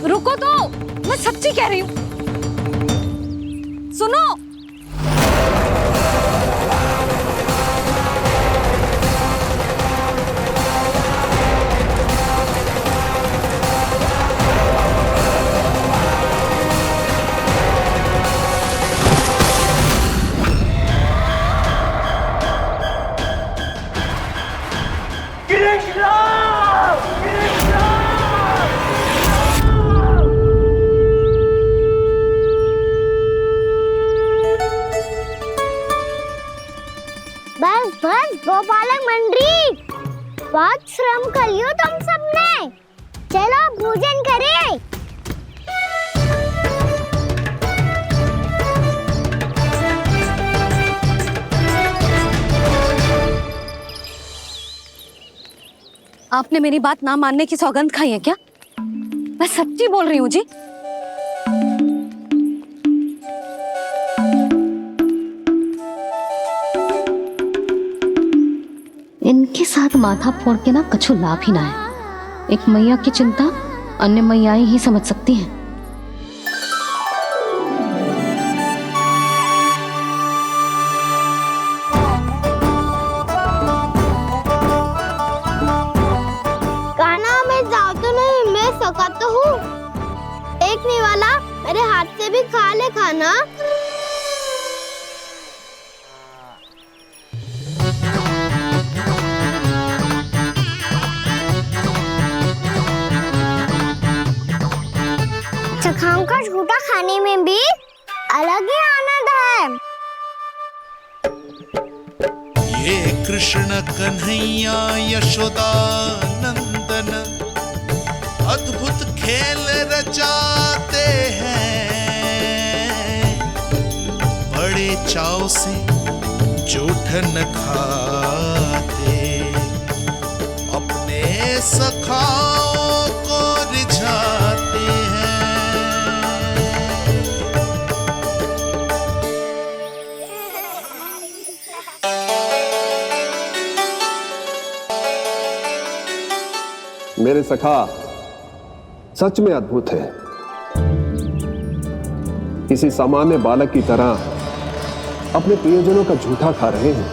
रुको तो, मैं सच्ची कह रही हूँ। सुनो, बस बस गोपालक मंडली, बहुत श्रम कर लियो तुम सबने, चलो भोजन करें। आपने मेरी बात ना मानने की सौगंध खाई है क्या? मैं सच्ची बोल रही हूँ जी। इनके साथ माथा फोड़ के ना कछु लाभ ही ना है। एक मैया की चिंता अन्य मैयाएं ही समझ सकती हैं। अरे हाथ से भी खा ले खाना। चखाओं का झूठा खाने में भी अलग ही आनंद है। ये कृष्ण कन्हैया यशोदा नंदन अद्भुत खेल रचाते हैं, बड़े चाव से जूठन खाते, अपने सखाओं को रिझाते हैं। मेरे सखा सच में अद्भुत है। किसी सामान्य बालक की तरह अपने प्रियजनों का झूठा खा रहे हैं,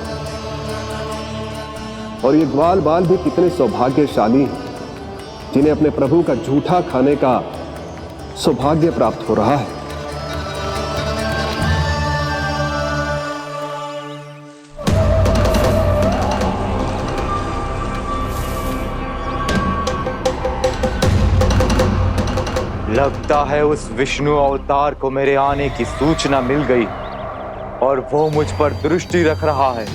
और ये ग्वाल बाल भी कितने सौभाग्यशाली हैं जिन्हें अपने प्रभु का झूठा खाने का सौभाग्य प्राप्त हो रहा है। लगता है उस विष्णु अवतार को मेरे आने की सूचना मिल गई और वो मुझ पर दृष्टि रख रहा है।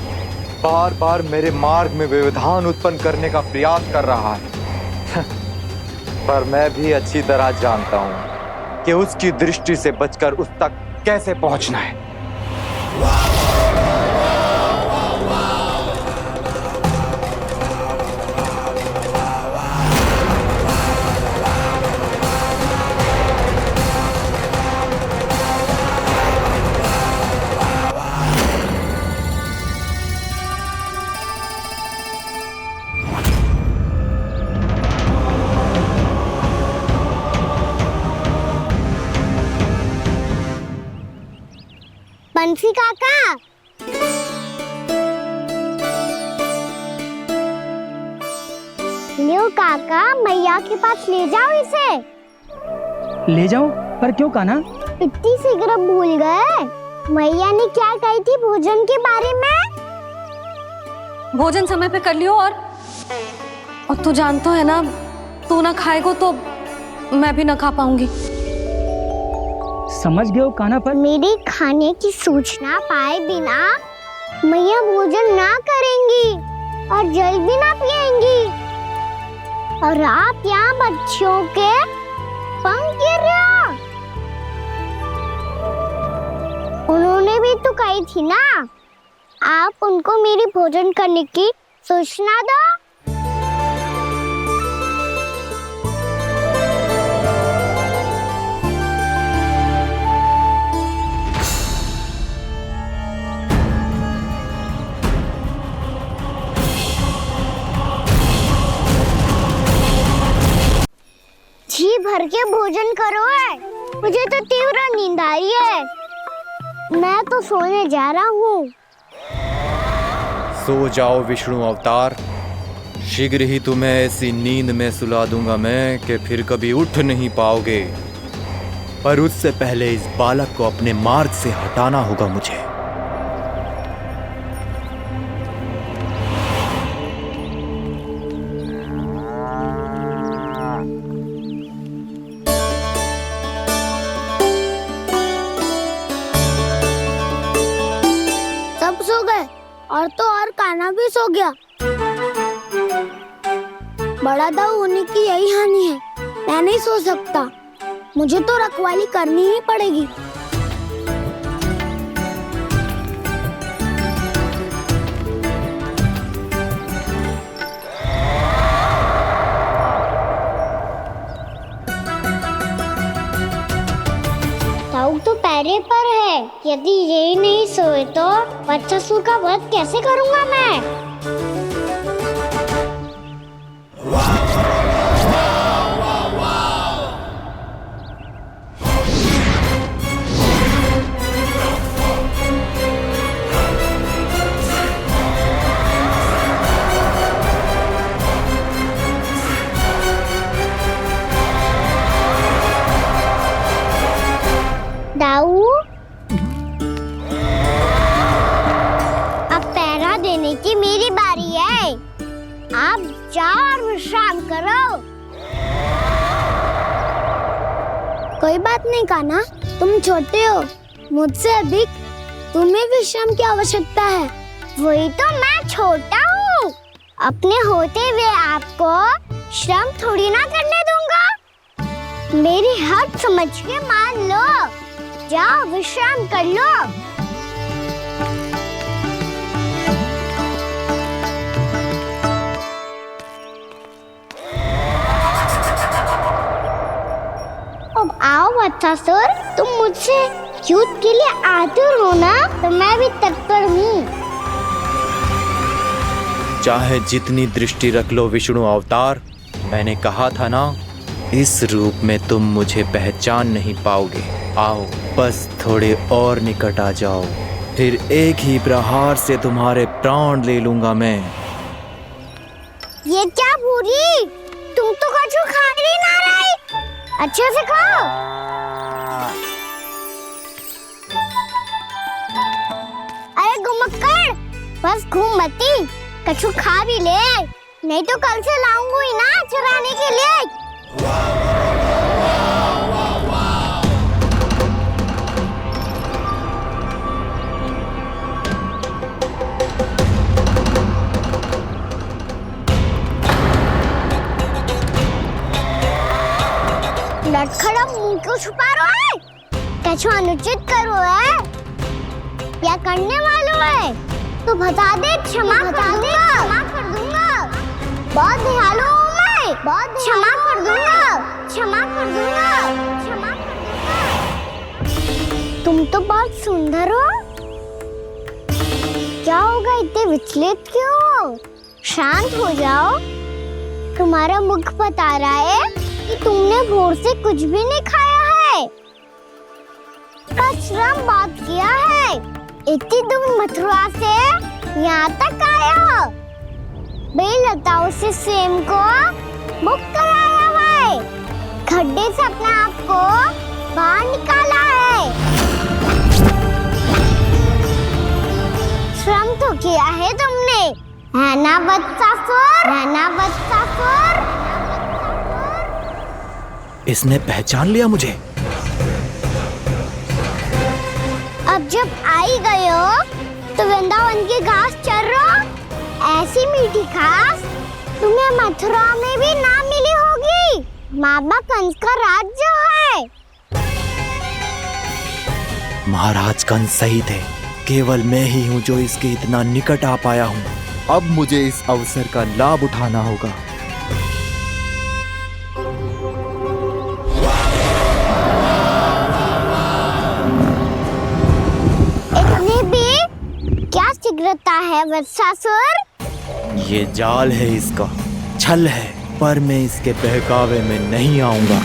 बार बार मेरे मार्ग में व्यवधान उत्पन्न करने का प्रयास कर रहा है। पर मैं भी अच्छी तरह जानता हूं कि उसकी दृष्टि से बचकर उस तक कैसे पहुंचना है। बंसी काका, लियो काका, मैया के पास ले जाओ इसे। ले जाओ? पर क्यों कान्हा? इतनी शीघ्र भूल गए? मैया ने क्या कही थी भोजन के बारे में? भोजन समय पे कर लियो। और तू जानता है ना, तू ना खाएगा तो मैं भी ना खा पाऊंगी। समझ गए हो कान्हा? पर मेरे खाने की सूचना पाए बिना मैया भोजन ना करेंगी और जल भी ना पिएंगी, और आप यहाँ बच्चों के पंख गिर रहे हो। उन्होंने भी तो कही थी ना, आप उनको मेरी भोजन करने की सूचना दो। जी भर के भोजन करो है, मुझे तो तीव्र नींद आई है। मैं तो सोने जा रहा हूँ। सो जाओ विष्णु अवतार, शीघ्र ही तुम्हें ऐसी नींद में सुला दूंगा मैं कि फिर कभी उठ नहीं पाओगे। पर उससे पहले इस बालक को अपने मार्ग से हटाना होगा मुझे। सब सो गए, और तो और कान्हा भी सो गया। बड़ा दाऊ होने की यही हानि है, मैं नहीं सो सकता। मुझे तो रखवाली करनी ही पड़ेगी। दाऊ तो पैरे पर है, यदि यही नहीं सोए तो बच्चासुर का वध कैसे करूंगा मैं? अब जाओ और विश्राम करो। कोई बात नहीं कान्हा, तुम छोटे हो, मुझसे अधिक तुम्हें विश्राम की आवश्यकता है। वही तो मैं छोटा हूँ, अपने होते हुए आपको श्रम थोड़ी ना करने दूंगा। मेरी हद समझ के मान लो, जाओ विश्राम कर लो। अब आओ वत्सासुर, तुम मुझसे युद्ध के लिए आतुर हो ना, तो मैं भी तत्पर हूँ। चाहे जितनी दृष्टि रख लो विष्णु अवतार, मैंने कहा था ना, इस रूप में तुम मुझे पहचान नहीं पाओगे। आओ बस थोड़े और निकट आ जाओ, फिर एक ही प्रहार से तुम्हारे प्राण ले लूंगा मैं। ये क्या भूरी, तुम तो कछु खा ही ना रही, अच्छे से खाओ। अरे घुमक्कड़, बस घूम मती, कछु खा भी ले, नहीं तो कल से लाऊंगी ही ना चराने के लिए। लटखड़ा मुंह क्यों छुपा रहा है? कछु अनुचित करो है या करने वालों है तो बता दे, क्षमा कर दूंगा। बहुत दयालु हूँ मैं, बहुत क्षमा कर दूंगा। तुम तो बहुत सुंदर हो, क्या होगा इतने विचलित क्यों हो? शांत हो जाओ, तुम्हारा मुख बता रहा है कि तुमने भोर से कुछ भी नहीं खाया है, श्रम बहुत किया है, इतनी दूर मथुरा से यहाँ तक आया हो, बेलताओं से स्वयं को मुक्त कराया हुआ है, खड्डे से अपने आप को बाहर निकाला है, श्रम तो किया है तुमने, है ना वत्सासुर? इसने पहचान लिया मुझे। अब जब आई गए हो तो वृंदावन की घास चर रहो, ऐसी मीठी घास तुम्हें मथुरा में भी ना मिली होगी। बाबा कंस का राज जो है। महाराज कंस सही थे, केवल मैं ही हूँ जो इसके इतना निकट आ पाया हूँ। अब मुझे इस अवसर का लाभ उठाना होगा। इतने भी क्या शीघ्रता है वत्सासुर? ये जाल है इसका, छल है, पर मैं इसके बहकावे में नहीं आऊंगा।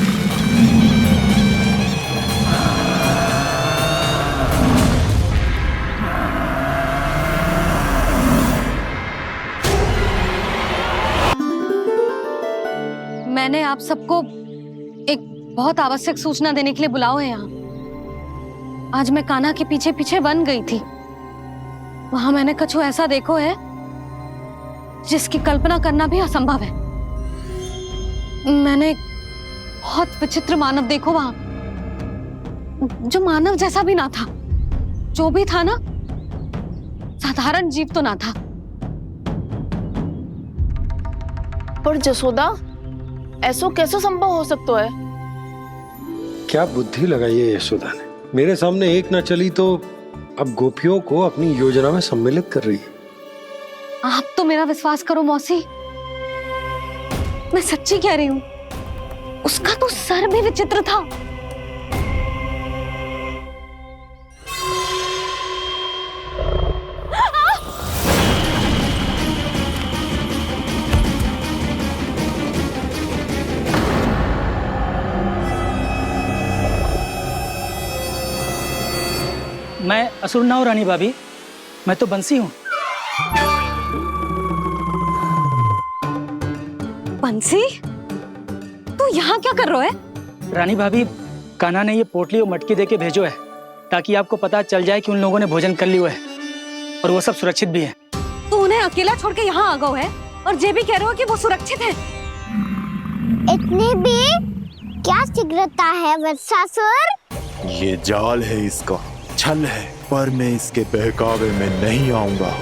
मैंने आप सबको एक बहुत आवश्यक सूचना देने के लिए बुलाओ है यहाँ। आज मैं कान्हा के पीछे पीछे वन गई थी, वहां मैंने कछु ऐसा देखो है जिसकी कल्पना करना भी असंभव है। मैंने बहुत विचित्र मानव देखो वहां, जो मानव जैसा भी ना था, जो भी था ना साधारण जीव तो ना था। पर जसोदा, ऐसा कैसे संभव हो सकता है? क्या बुद्धि लगाई है यशोदा ने, मेरे सामने एक ना चली तो अब गोपियों को अपनी योजना में सम्मिलित कर रही है। आप तो मेरा विश्वास करो मौसी, मैं सच्ची कह रही हूँ, उसका तो सर भी विचित्र था। मैं असुर ना हूं रानी भाभी, मैं तो बंसी हूँ। बंसी, तू यहाँ क्या कर रहा है? रानी भाभी, कान्हा ने ये पोटली और मटकी देके भेजो है ताकि आपको पता चल जाए कि उन लोगों ने भोजन कर लिया है और वो सब सुरक्षित भी है। तू उन्हें अकेला छोड़ के यहाँ आ गया है? और जे भी कह रहे हो कि वो सुरक्षित है। इतनी भी क्या शीघ्रता है वत्सासुर? ये जाल है इसका, छल है, पर मैं इसके बहकावे में नहीं आऊंगा।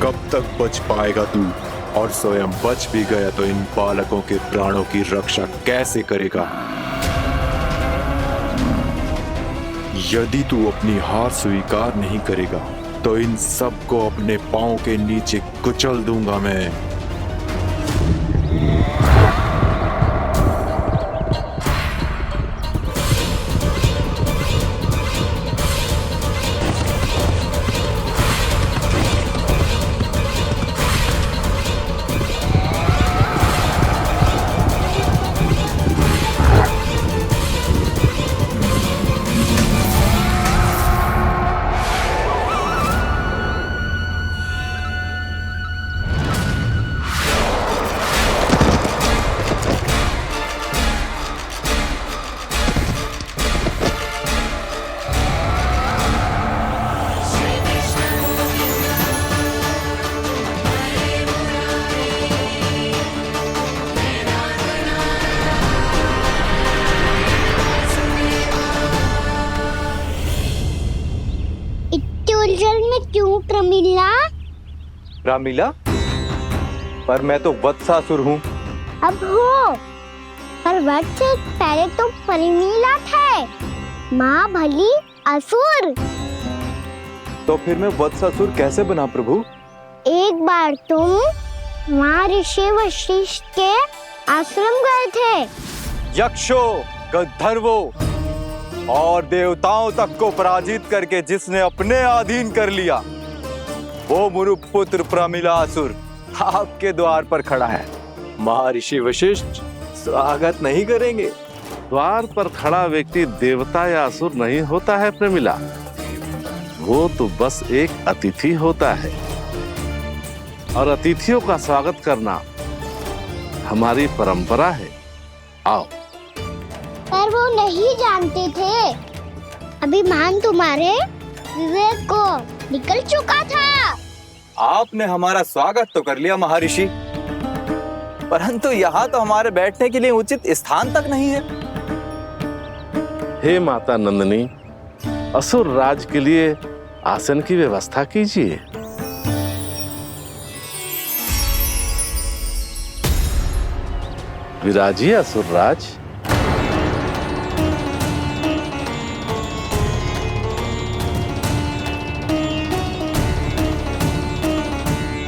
कब तक बच पाएगा तू? और स्वयं बच भी गया तो इन बालकों के प्राणों की रक्षा कैसे करेगा? यदि तू अपनी हार स्वीकार नहीं करेगा तो इन सबको अपने पांव के नीचे कुचल दूंगा मैं। उलझन में क्यों प्रमिला? रामलीला, पर मैं तो वत्सासुर हूँ। अब हो, पर वत्स से पहले तो प्रमिला थे, माँ भली असुर। तो फिर मैं वत्सासुर कैसे बना प्रभु? एक बार तुम वहाँ ऋषि वशिष्ठ के आश्रम गए थे। यक्षों, गंधर्वों और देवताओं तक को पराजित करके जिसने अपने अधीन कर लिया, वो मुरुपुत्र प्रमिलासुर आपके द्वार पर खड़ा है। महर्षि वशिष्ठ स्वागत नहीं करेंगे। द्वार पर खड़ा व्यक्ति देवता या असुर नहीं होता है प्रमिला, वो तो बस एक अतिथि होता है, और अतिथियों का स्वागत करना हमारी परंपरा है। आओ। पर वो नहीं जानते थे, अभिमान तुम्हारे विवेक को निकल चुका था। आपने हमारा स्वागत तो कर लिया महर्षि, परंतु यहाँ तो हमारे बैठने के लिए उचित स्थान तक नहीं है। हे माता नंदिनी, असुर राज के लिए आसन की व्यवस्था कीजिए। विराजिए असुर राज।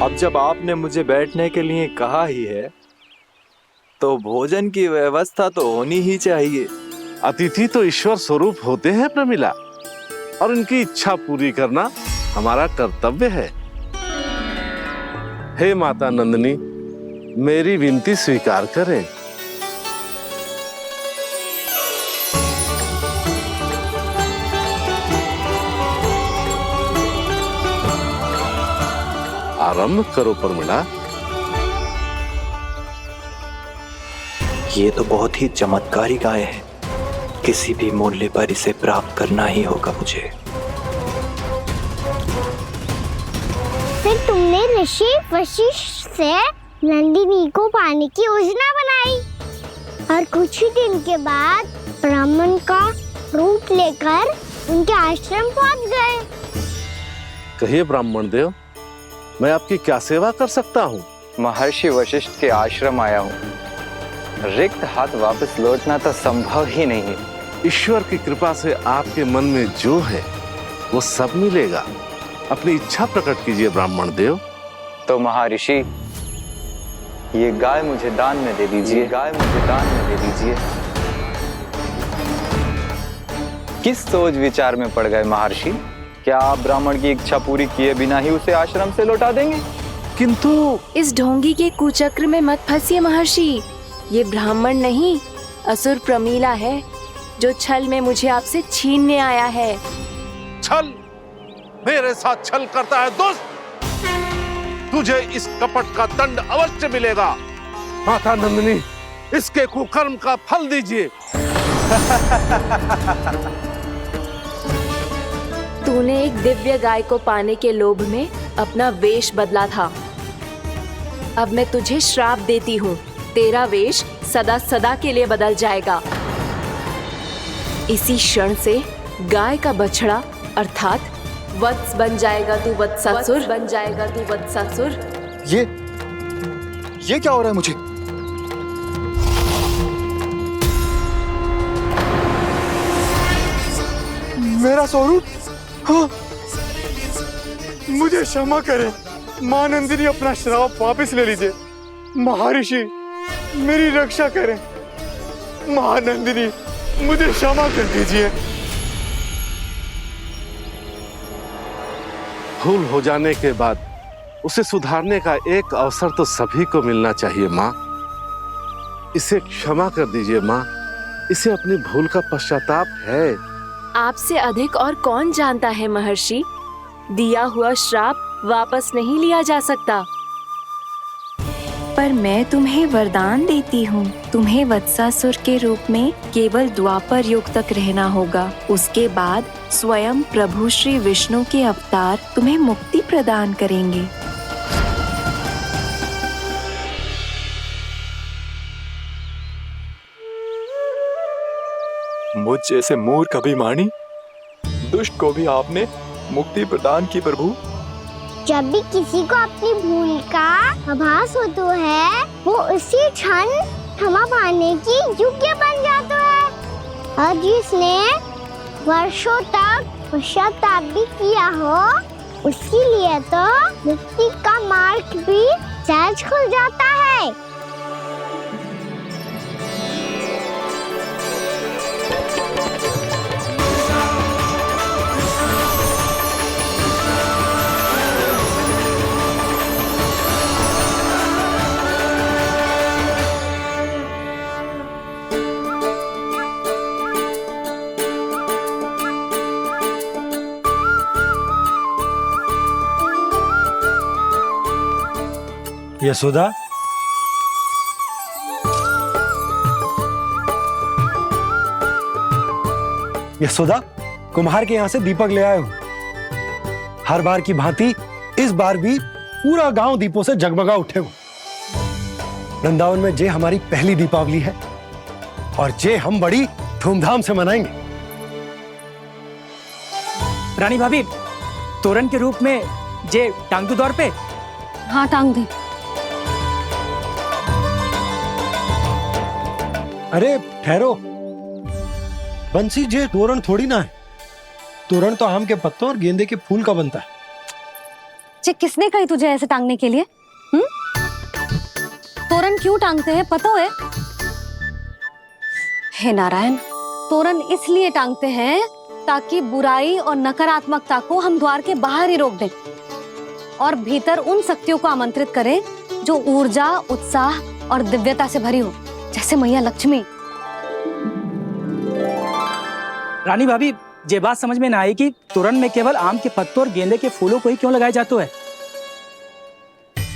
अब जब आपने मुझे बैठने के लिए कहा ही है, तो भोजन की व्यवस्था तो होनी ही चाहिए। अतिथि तो ईश्वर स्वरूप होते हैं प्रमिला, और उनकी इच्छा पूरी करना हमारा कर्तव्य है। हे माता नंदिनी, मेरी विनती स्वीकार करें। आरंभ करो प्रमिला। ये तो बहुत ही चमत्कारी गाय है, किसी भी मूल्य पर इसे प्राप्त करना ही होगा मुझे। फिर तुमने ऋषि वशिष्ठ से नंदिनी को पाने की योजना बनाई, और कुछ ही दिन के बाद ब्राह्मण का रूप लेकर उनके आश्रम पहुंच गए। कहिए ब्राह्मण देव, मैं आपकी क्या सेवा कर सकता हूँ? महर्षि वशिष्ठ के आश्रम आया हूँ। रिक्त हाथ वापस लौटना तो संभव ही नहीं है। ईश्वर की कृपा से आपके मन में जो है वो सब मिलेगा। अपनी इच्छा प्रकट कीजिए ब्राह्मण देव। तो महर्षि, ये गाय मुझे दान में दे दीजिए। गाय मुझे दान में दे दीजिए। किस सोच विचार में पड़ गए महर्षि? क्या आप ब्राह्मण की इच्छा पूरी किए बिना ही उसे आश्रम से लौटा देंगे? किंतु इस ढोंगी के कुचक्र में मत फंसिए महर्षि। ये ब्राह्मण नहीं, असुर प्रमीला है जो छल में मुझे आपसे छीनने आया है। छल? मेरे साथ छल करता है दुष्ट? तुझे इस कपट का दंड अवश्य मिलेगा। माता नंदिनी, इसके कुकर्म का फल दीजिए। तूने एक दिव्य गाय को पाने के लोभ में अपना वेश बदला था। अब मैं तुझे श्राप देती हूँ, तेरा वेश सदा सदा के लिए बदल जाएगा। इसी क्षण से गाय का बछड़ा अर्थात वत्स बन जाएगा तू वत्सासुर, बन जाएगा तू वत्सासुर। ये क्या हो रहा है मुझे? मेरा स्वरूप? हाँ। मुझे क्षमा करें मां नंदिनी, अपना श्राप वापस ले लीजिए। महर्षि मेरी रक्षा करें। मां नंदिनी मुझे क्षमा कर दीजिए। भूल हो जाने के बाद उसे सुधारने का एक अवसर तो सभी को मिलना चाहिए माँ। इसे क्षमा कर दीजिए माँ, इसे अपनी भूल का पश्चाताप है। आपसे अधिक और कौन जानता है महर्षि, दिया हुआ श्राप वापस नहीं लिया जा सकता। पर मैं तुम्हें वरदान देती हूँ, तुम्हें वत्सासुर के रूप में केवल द्वापर युग तक रहना होगा। उसके बाद स्वयं प्रभु श्री विष्णु के अवतार तुम्हें मुक्ति प्रदान करेंगे। मुझ जैसे मूर्ख अभिमानी दुष्ट को भी आपने मुक्ति प्रदान की प्रभु। जब भी किसी को अपनी भूल का आभास होता है, वो उसी क्षण क्षमा पाने की योग्य बन जाता है। और जिसने वर्षों तक पश्चाताप भी किया हो, उसके लिए तो मुक्ति का मार्ग भी सहज खुल जाता है। यशोदा, यशोदा, कुम्हार के यहाँ से दीपक ले आए हूं। हर बार की भांति इस बार भी पूरा गांव दीपों से जगमगा उठे हो। वृंदावन में जे हमारी पहली दीपावली है और जे हम बड़ी धूमधाम से मनाएंगे। रानी भाभी, तोरण के रूप में जे टांग दो दौर पे। हाँ, टांग दे। अरे ठहरो, बंसी, जे तोरण थोड़ी ना है। तोरण तो आम के पत्तों और गेंदे के फूल का बनता है। जे किसने कही तुझे ऐसे टांगने के लिए? तोरण क्यों टांगते हैं पता है? हे नारायण, तोरण इसलिए टांगते हैं ताकि बुराई और नकारात्मकता को हम द्वार के बाहर ही रोक दें और भीतर उन शक्तियों को आमंत्रित करें जो ऊर्जा, उत्साह और दिव्यता से भरी हो, जैसे मैया लक्ष्मी। रानी भाभी, ये बात समझ में ना आई कि तोरण में केवल आम के पत्तों और गेंदे के फूलों को ही क्यों लगाया जाता है?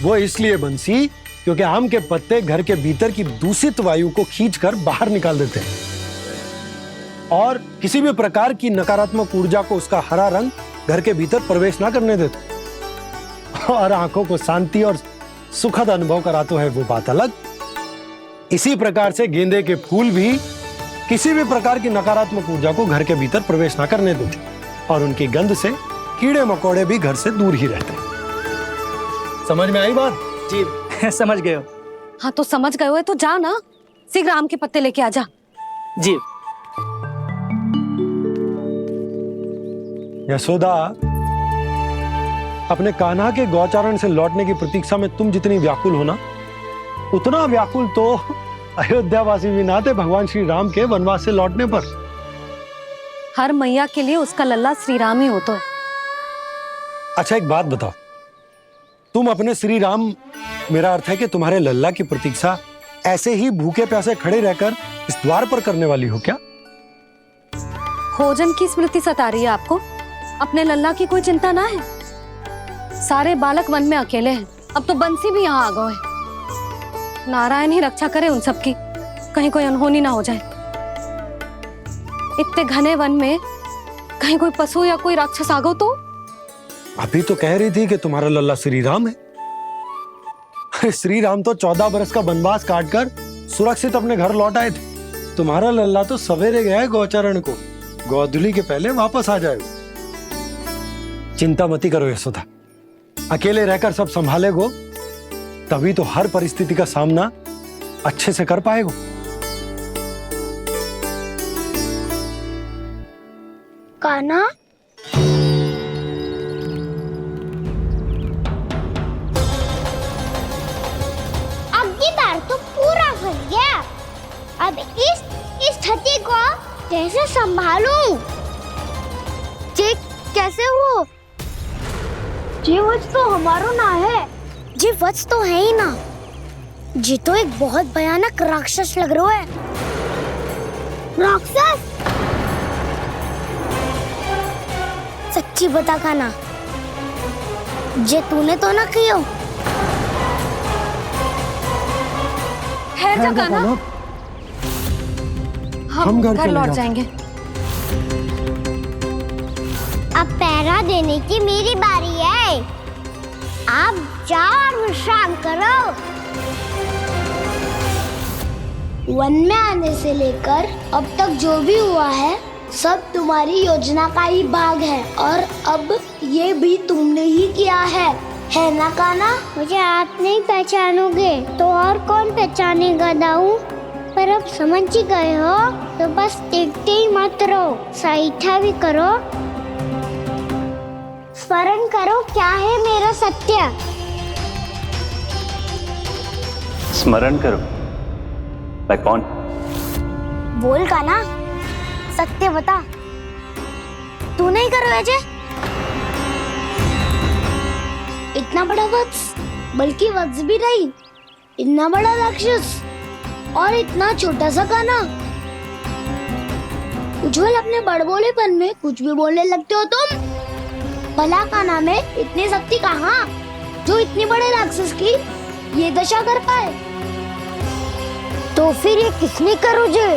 वो इसलिए बंसी, क्योंकि आम के पत्ते घर के भीतर की दूषित वायु को खींचकर बाहर निकाल देते हैं और किसी भी प्रकार की नकारात्मक ऊर्जा को उसका हरा रंग घर के भीतर प्रवेश ना करने देते और आंखों को शांति और सुखद अनुभव कराता है, वो बात अलग। इसी प्रकार से गेंदे के फूल भी किसी भी प्रकार की नकारात्मक ऊर्जा को घर के भीतर प्रवेश ना करने देते और उनकी गंध से कीड़े मकोड़े भी घर से दूर ही रहते हैं। समझ में आई बात? जी समझ गए हो। हाँ, तो समझ गए हो तो जा ना, शीघ्र आम के पत्ते लेके आ जा। जी। यशोदा, अपने कान्हा के गौचारण से लौटने की प्रतीक्षा में तुम जितनी व्याकुल हो ना, उतना व्याकुल तो अयोध्यावासी भी ना थे भगवान श्री राम के वनवास से लौटने पर। हर मैया के लिए उसका लल्ला श्री राम ही होता है। अच्छा एक बात बताओ, तुम अपने श्री राम, मेरा अर्थ है कि तुम्हारे लल्ला की प्रतीक्षा ऐसे ही भूखे प्यासे खड़े रहकर इस द्वार पर करने वाली हो क्या? भोजन की स्मृति सता रही है आपको? अपने लल्ला की कोई चिंता ना है। सारे बालक वन में अकेले हैं, अब तो बंसी भी यहाँ आ गए हैं। नारायण ही रक्षा करे उन सबकी, कहीं कोई अनहोनी ना हो जाए। इतने घने वन में कहीं कोई पशु या कोई राक्षस आ गो तो? अभी तो कह रही थी कि तुम्हारा लल्ला श्री राम है। अरे श्री राम तो 14 बरस का वनवास काटकर सुरक्षित अपने घर लौट आए थे। तुम्हारा लल्ला तो सवेरे गया है गौचरण को, गोधूली के पहले वापस आ जाएगा। चिंता मती करो यशोदा, अकेले रहकर सब संभालेगो तभी तो हर परिस्थिति का सामना अच्छे से कर पाएगो। कान्हा, अब की बार तो पूरा फंस गया। अब इस छठी को कैसे संभालूं? ये कैसे हो? ये वत्स तो हमारो ना है। ये वत्स तो है ही ना। ये तो एक बहुत भयानक राक्षस लग रहा है। राक्षस? सच्ची बता कान्हा, ये तूने तो ना किया? ठहर जा कान्हा, हम घर लौट जाएंगे। अब पहरा देने की मेरी बारी है। आप जाओ और विश्राम करो। वन में आने से लेकर अब तक जो भी हुआ है सब तुम्हारी योजना का ही भाग है, और अब ये भी तुमने ही किया है ना कान्हा? मुझे आप नहीं पहचानोगे तो और कौन पहचानेगा दाऊ? पर अब समझ ही गए हो तो बस देखते ही मत रहो, सईठा भी करो। स्मरण करो क्या है मेरा सत्य। स्मरण करो? मैं कौन? बोल कान्हा, सत्य बता। तू नहीं करो अजय? इतना बड़ा वत्स, बल्कि वत्स भी नहीं, इतना बड़ा राक्षस और इतना छोटा सा कान्हा। उज्जवल अपने बड़बोलेपन में कुछ भी बोलने लगते हो तुम। भला कान्हा में इतनी शक्ति कहाँ जो इतने बड़े राक्षस की ये दशा कर पाए? तो फिर ये किसने करो जे?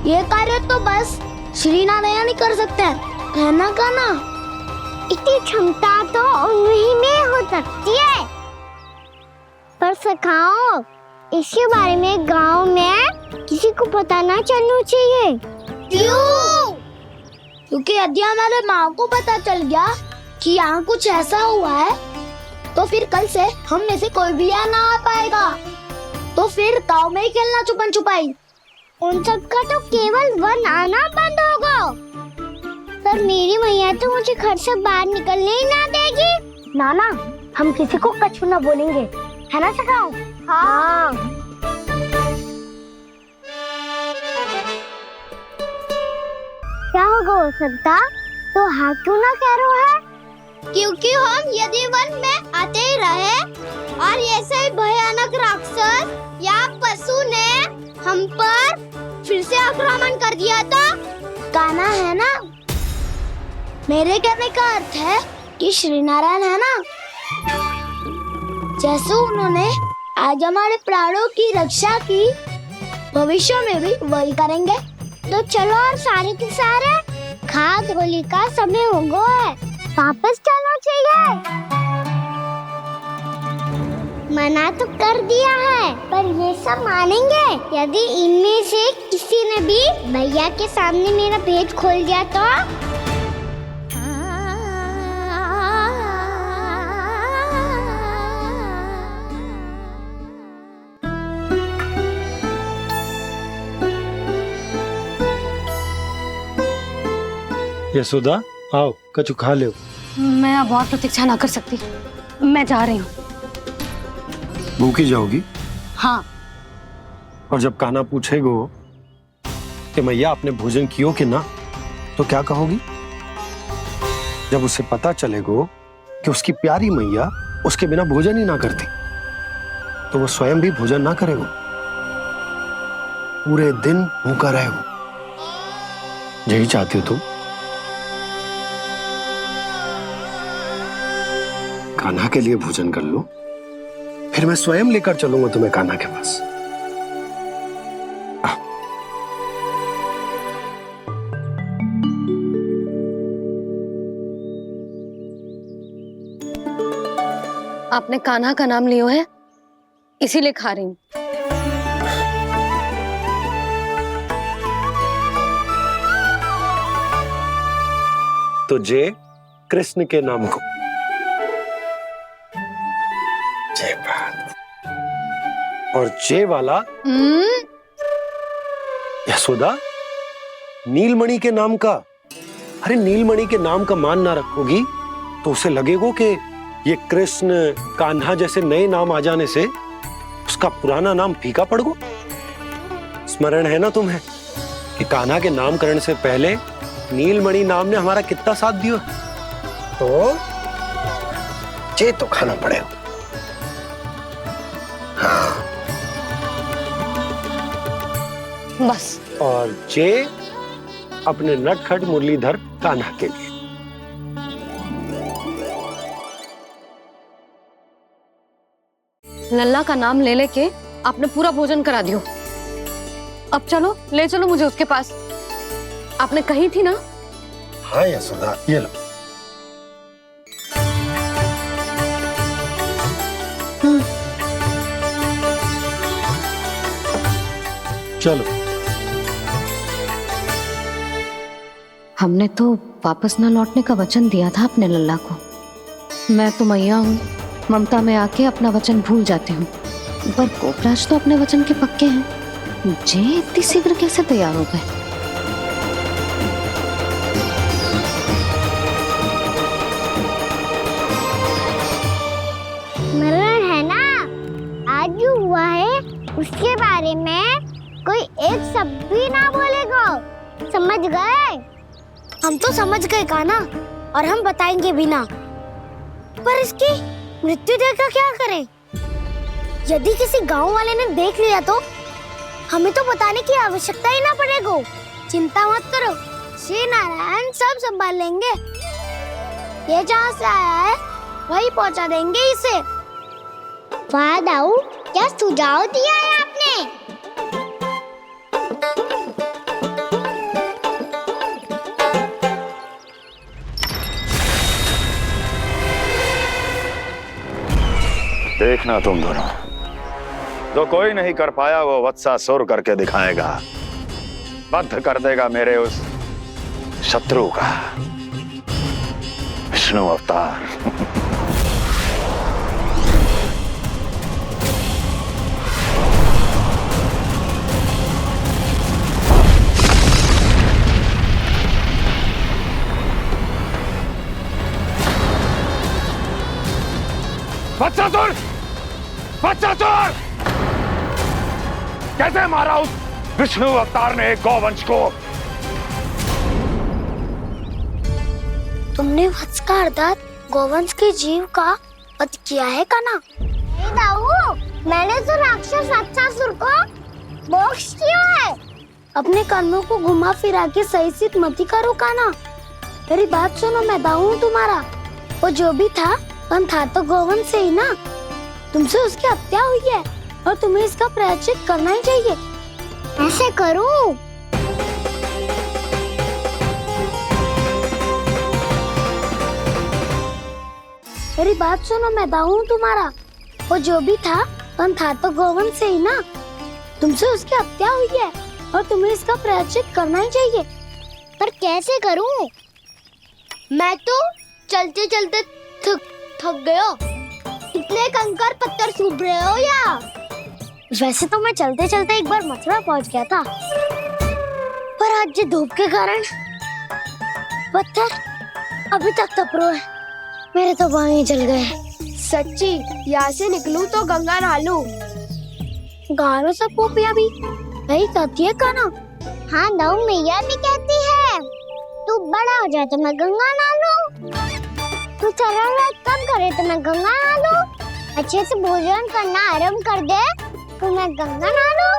ये कार्य तो बस श्री नारायण ही कर सकते हैं, है ना कान्हा? इतनी क्षमता तो उन्हीं में हो सकती है, पर सखाओ इसके बारे में गांव में किसी को पता ना चलना चाहिए। क्यों? क्योंकि यदि हमारे माँ को पता चल गया कि यहाँ कुछ ऐसा हुआ है तो फिर कल से हम में से कोई भी यहाँ ना आ पाएगा। तो फिर गाँव में ही खेलना छुपन छुपाई। उन सब का तो केवल वन आना बंद होगा। पर मेरी मैया तो मुझे घर से बाहर निकलने ही ना देगी। नाना, हम किसी को कछु ना बोलेंगे, है ना सखाओ? हाँ। क्या होगा हो सकता? तो हाँ क्यों ना कह रहा है? क्योंकि हम यदि वन में आते ही रहे और ऐसे ही भयानक राक्षस या पशु ने हम पर फिर से आक्रमण कर दिया तो? कान्हा है ना, मेरे कहने का अर्थ है कि श्री नारायण है ना, जैसे उन्होंने आज हमारे प्राणों की रक्षा की, भविष्य में भी वही करेंगे। तो चलो और सारे के सारे खाद होली का समय हो गया है, वापस चलना चाहिए। मना तो कर दिया है, पर ये सब मानेंगे यदि इनमें से किसी ने भी भैया के सामने मेरा पेट खोल दिया तो? यशोदा आओ, कछु खा लो। मैं अब और प्रतीक्षा ना कर सकती, मैं जा रही हूँ। भूखी जाओगी? हाँ। और जब कान्हा पूछेगो कि मैया आपने भोजन कियो कि ना, तो क्या कहोगी? जब उसे पता चलेगो कि उसकी प्यारी मैया उसके बिना भोजन ही ना करती, तो वो स्वयं भी भोजन ना करेगो, पूरे दिन भूखा रहेगो। यही चाहती हो तुम? कान्हा के लिए भोजन कर लो, फिर मैं स्वयं लेकर चलूंगा तुम्हें कान्हा के पास। आपने कान्हा का नाम लियो है, इसीलिए खा रही हूं। तो जय कृष्ण के नाम को। जय बात। और जय वाला यशोदा, नीलमणि के नाम का। अरे नीलमणि के नाम का मान ना रखोगी तो उसे लगेगा कि ये कृष्ण कान्हा जैसे नए नाम आ जाने से उसका पुराना नाम फीका पड़ गो। स्मरण है ना तुम्हें कि कान्हा के नामकरण से पहले नीलमणि नाम ने हमारा कितना साथ दिया? तो जे तो खाना पड़ेगा। हाँ। बस। और जे अपने नटखट मुरलीधर कान्हा के लिए। लल्ला का नाम ले लेके आपने पूरा भोजन करा दियो। अब चलो, ले चलो मुझे उसके पास। आपने कही थी ना? हाँ यशोदा, ये लो। चलो। हमने तो वापस न लौटने का वचन दिया था अपने लल्ला को। मैं तो मैया हूँ, ममता में आके अपना वचन भूल जाती हूँ, पर गोपराज तो अपने वचन के पक्के हैं। जे इतनी शीघ्र कैसे तैयार हो गए? मरण है ना, आज जो हुआ है उसके बारे में कोई एक शब्द भी ना बोलेगा। समझ गए? हम तो समझ गए कान्हा, और हम बताएंगे भी ना। पर इसकी मृत्यु देखकर क्या करें? यदि किसी गांव वाले ने देख लिया तो हमें तो बताने की आवश्यकता ही ना पड़ेगा। चिंता मत करो, श्री नारायण सब संभाल लेंगे। ये जहाँ से आया है वही पहुँचा देंगे इसे। वाह दाऊ, क्या सुझाव दिया है आपने। देखना तुम दोनों, जो कोई नहीं कर पाया वो वत्सासुर करके दिखाएगा। बद्ध कर देगा मेरे उस शत्रु का विष्णु अवतार। वत्सासुर! वत्सासुर! कैसे मारा उस विष्णु अवतार ने एक गौवंश को? तुमने वत्स का अर्थात गौवंश के जीव का वध किया है कान्हा। दाऊ, मैंने तो राक्षस वत्सासुर को मोक्ष दिया है। अपने कर्मों को घुमा फिरा के सही सिद्ध मत करो कान्हा। मेरी बात सुनो, मैं दाऊ हूँ तुम्हारा। वो जो भी था पर था तो गोवंश से ही ना। तुमसे उसकी हत्या हुई है और तुम्हें इसका प्रायश्चित करना ही चाहिए। ऐसे करूं? मेरी बात सुनो, मैं दाऊ हूँ तुम्हारा। वो जो भी था पर था तो गोवंश से ही ना। तुमसे उसकी हत्या हुई है और तुम्हें इसका प्रायश्चित करना ही चाहिए। पर कैसे करूं? मैं तो चलते चलते थक गया। इतने कंकर पत्थर सूख रहे हो या? वैसे तो मैं चलते चलते एक बार मथुरा पहुंच गया था, पर आज ये धूप के कारण पत्थर अभी तक तप रहे हैं। मेरे तो बाएं ही जल गए। सच्ची, यहाँ से निकलूं तो गंगा नहा लूं। गारों से पोपिया भी यही कहती है कान्हा। हाँ नौ मैया भी कहती है तू बड़ा हो जाए तो मैं गंगा नहा लूं, तू चरण व्रत कब करे तो मैं गंगा नहा लूं, अच्छे से भोजन करना आरंभ कर दे तो मैं गंगा नहा लूं।